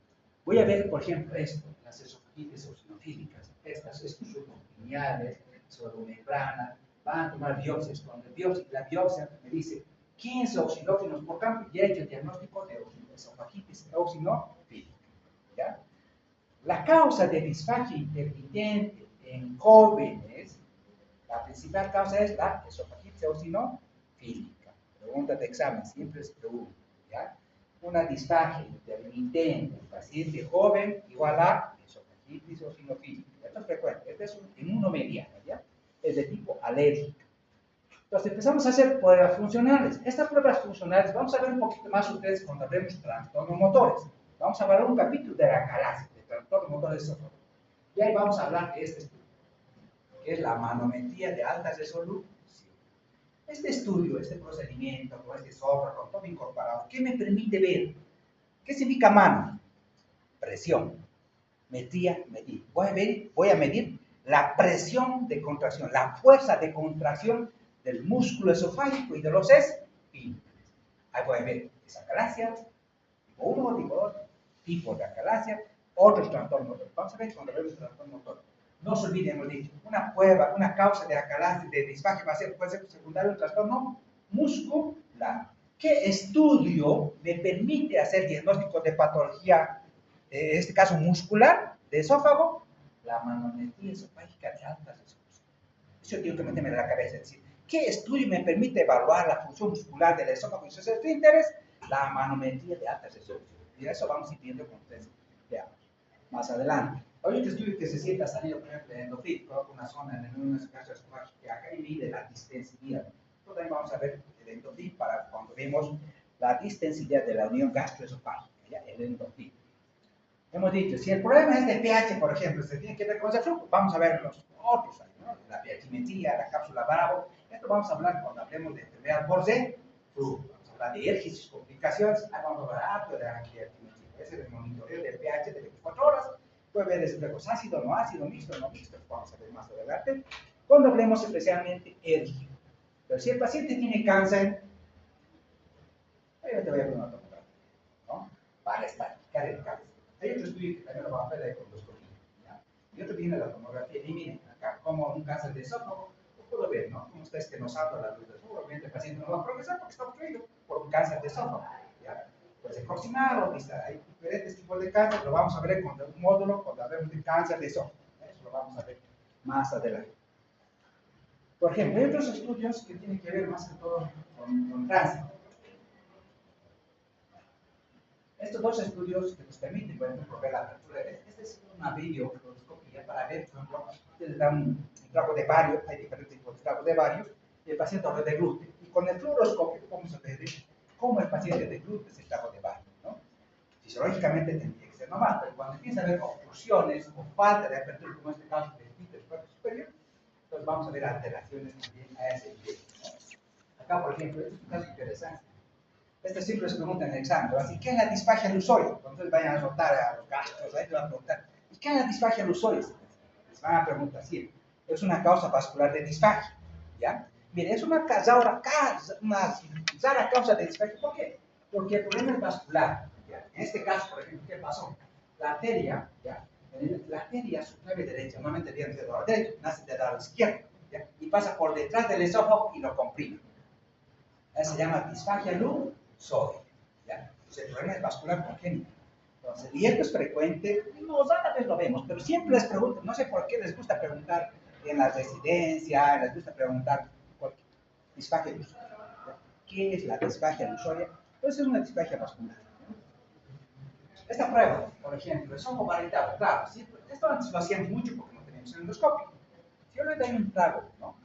Voy a ver, por ejemplo, esto, las esofagitis eosinofílicas, estos subos pineales, pseudomembrana, van a tomar biopsias. Cuando la biopsia me dice 15 oxidófilos por campo, ya he hecho el diagnóstico de esofagitis eosinofílica. ¿Ya? La causa de disfagia intermitente en jóvenes, la principal causa es la esofagitis eosinofílica. Pregunta de examen, siempre es pregunta. ¿Ya? Una disfagia intermitente en paciente joven igual a esofagitis eosinofílica. Esto es frecuente, este es un inmunomediano, ¿ya? Es de tipo alérgico. Entonces empezamos a hacer pruebas funcionales. Estas pruebas funcionales, vamos a ver un poquito más ustedes cuando hablemos de trastornos motores. Vamos a hablar un capítulo de la acalasia, de trastornos motores de esófago. Y ahí vamos a hablar de este estudio, que es la manometría de alta resolución. Este estudio, este procedimiento, con este software, con todo incorporado, ¿qué me permite ver? ¿Qué significa mano? Presión. Metría, medir. Voy a medir la presión de contracción, la fuerza de contracción del músculo esofágico y de los esfínteres. Ahí voy a ver esa acalasia, tipo 1, tipo 2, tipo de acalasia, otros trastornos motores. Vamos a ver cuando vemos trastorno motor. No se olviden, hemos dicho, una prueba, una causa de acalasia, de disfagia puede ser secundario un trastorno muscular. ¿Qué estudio me permite hacer diagnóstico de patología, en este caso muscular, de esófago? La manometría esofágica de alta resolución. Eso tengo que meterme en la cabeza, es decir, ¿qué estudio me permite evaluar la función muscular del esófago y sus esfínteres? La manometría de alta resolución. Y eso vamos a ir viendo con ustedes, veamos, más adelante. Hay otro estudio que se sienta salido, por ejemplo, de endofit, coloca una zona en un caso esofágico que acá y mide la distensidad. También vamos a ver el endofit para cuando vemos la distensidad de la unión gastroesofágica, ¿ya? El endofit. Hemos dicho, si el problema es de pH, por ejemplo, se tiene que ver con ese flujo, vamos a ver los otros, ¿no? La pHimetría, la cápsula Bravo. Esto vamos a hablar cuando hablemos de enfermedad por flujo. Vamos a hablar de érgisis, complicaciones, vamos a hablar de la pHimetría. Ese es el monitoreo del pH de 24 horas. Puede ver espejos ácido, no ácido, mixto, no mixto. Vamos a ver más adelante. Cuando hablemos especialmente érgico. Pero si el paciente tiene cáncer, yo te voy a poner una tomografía, ¿no? Para estadificar el cáncer. Hay otro estudio que también lo vamos a ver de endoscopía, ¿ya? Y otro viene la tomografía y miren, acá como un cáncer de esófago, lo puedo ver, ¿no? Como está estenosado a la luz del sol, obviamente el paciente no va a progresar porque está obstruido por un cáncer de esófago, ¿ya? Puede ser proximal o distal, hay diferentes tipos de cáncer, lo vamos a ver con un módulo cuando hablemos de cáncer de esófago, eso lo vamos a ver más adelante. Por ejemplo, hay otros estudios que tienen que ver más que todo con tránsito. Estos dos estudios que nos permiten, por ejemplo, ver la apertura, esta es una videofluoroscopía para ver, por ejemplo, ustedes dan un trago de varios, hay diferentes tipos de tragos de varios, y el paciente lo deglute. Y con el fluoroscopio vamos a ver cómo el paciente deglute ese trago de varios, ¿no? Fisiológicamente tendría que ser normal, pero cuando empieza a haber obstrucciones o falta de apertura, como en este caso del cuerpo superior, entonces vamos a ver alteraciones también a ese nivel, ¿no? Acá, por ejemplo, este es un caso interesante. Esta siempre se pregunta en el examen, así, ¿qué es la disfagia alusoria? Cuando ustedes vayan a anotar a los gastros, ahí te van a preguntar, ¿y qué es la disfagia alusoria? Les van a preguntar siempre. Es una causa vascular de disfagia, ¿ya? Mire, es una rara causa de disfagia. ¿Por qué? Porque el problema es vascular, ¿ya? En este caso, por ejemplo, ¿qué pasó? La arteria, ¿ya? La arteria subclavia derecha, normalmente viene del lado derecho, nace del lado izquierdo, ¿ya? Y pasa por detrás del esófago y lo comprime. Eso se llama disfagia alusoria, ¿ya? Entonces, el problema es vascular congénito. Entonces, y esto es frecuente, no, rara vez lo vemos, pero siempre les pregunto, no sé por qué les gusta preguntar en la residencia, les gusta preguntar por disfagia alusoria. ¿Qué es la disfagia alusoria? Pues es una disfagia vascular. Esta prueba, por ejemplo, es ojo varietado, claro, ¿sí? Esto antes lo hacíamos mucho porque no teníamos el endoscopio. Si yo le doy un trago, ¿no?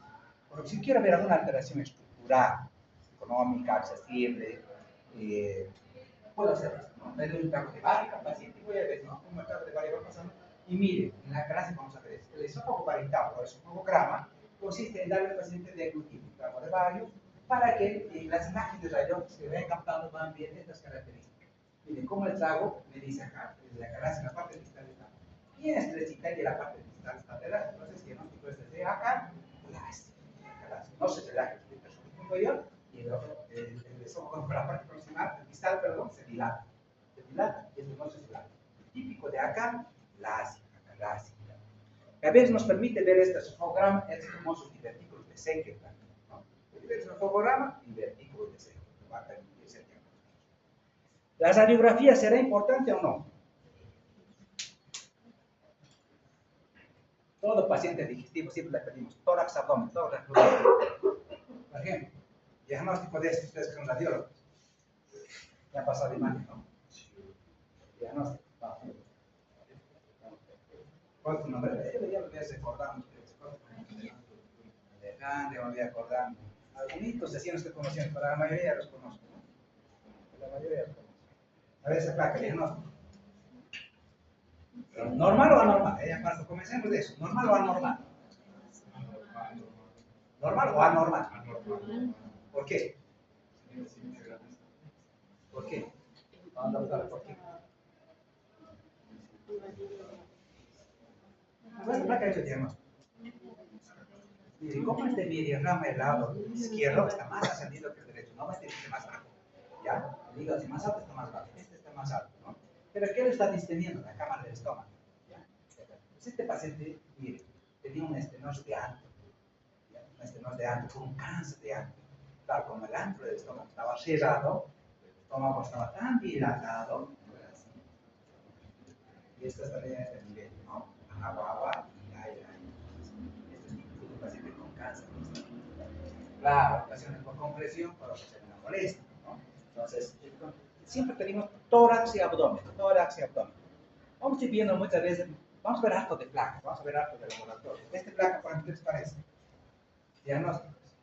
Porque si quiero ver alguna alteración estructural, económica, accesible, puedo hacer esto, ¿no? Le doy un trago de varios al paciente y voy a ver, ¿no? Cómo el trago de varios va pasando. Y mire, en la clase vamos a ver esto. El esófago varietado o esofagograma consiste en darle al paciente deglutir un trago de varios para que las imágenes de rayos que vayan captando van bien estas características. Miren cómo el trago me dice acá, la clase en la parte distal está bien estrechita y la parte distal está lateral. Entonces, el diagnóstico es desde acá, no se relaja el tercer inferior y el esófago por la parte proximal, distal, perdón, se dilata. Se dilata y esto no se dilata. El típico de acá, la ácida. A veces nos permite ver este esofagograma, estos famosos divertículos de Secker también, ¿no? El esofagograma y divertículos de Secker, que va a permitir ser diagnóstico. ¿La radiografía será importante o no? Todo paciente digestivo siempre le pedimos tórax, abdomen, tórax, abdomen. Por ejemplo, diagnóstico de estos, ustedes que son radiólogos. Ya ha pasado imagen, ¿no? Diagnóstico. ¿Cuál es tu nombre? Ya lo voy a recordar. Alejandro, me voy a acordar. Algunos decían que conocían, pero la mayoría los conozco, ¿no? La mayoría los conozco. A ver esa placa, diagnóstico. ¿Normal o anormal? Cuando comencemos de eso, ¿normal o anormal? ¿Normal o anormal? ¿Por qué? ¿Por qué? Vamos a buscar por qué. Esta placa es el diagnóstico. Y como este diagrama del lado izquierdo está más ascendido que el derecho, no este dice más bajo, ¿ya? El hígado si más alto está más bajo, este está más alto, ¿no? Pero ¿qué le está distendiendo? La cámara del estómago, ¿ya? Pues este paciente, mire, tenía un estenosis de antro, ¿ya? Un estenosis de antro, con un cáncer de antro. Claro, como el antro del estómago estaba cerrado, el estómago estaba tan dilatado, y esto está bien en este nivel, ¿no? Agua, y aire. Paciente con cáncer. Claro, ocasiones por compresión, puede ser una molestia, ¿no? Entonces, siempre pedimos tórax y abdomen, tórax y abdomen. Vamos a ir viendo muchas veces, vamos a ver harto de placa, vamos a ver harto de laboratorio. Este placa, por ejemplo, ¿qué les parece? Diagnósticos.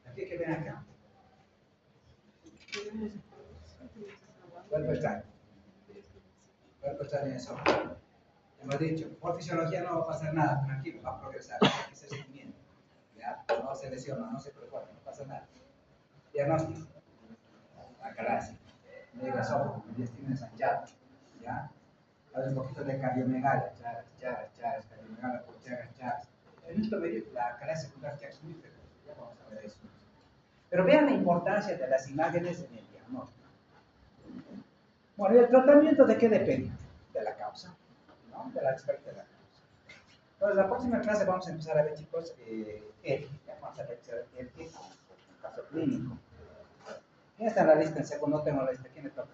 Aquí que ven acá. Cuerpo extraño. Cuerpo extraño en sombra. Hemos dicho, por fisiología no va a pasar nada, tranquilo, va a progresar, hay que hacer seguimiento. ¿Ya? No se lesiona, no se preocupa, no pasa nada. Diagnóstico. Acalasia. Negasófago, intestino ensanchado. ¿Ya? Hay un poquito de cardiomegalia, charas, cardiomegalia por charas. quinto medio, la clase secundaria ya es muy frecuente, ya vamos a ver eso. Pero vean la importancia de las imágenes en el diagnóstico. Bueno, ¿y el tratamiento de qué depende? De la causa, ¿no? De la experta de la causa. Entonces, la próxima clase vamos a empezar a ver, chicos, ya vamos a ver el caso clínico. ¿Quién está en la lista? En segundo, no tengo la lista. ¿Quién le toca?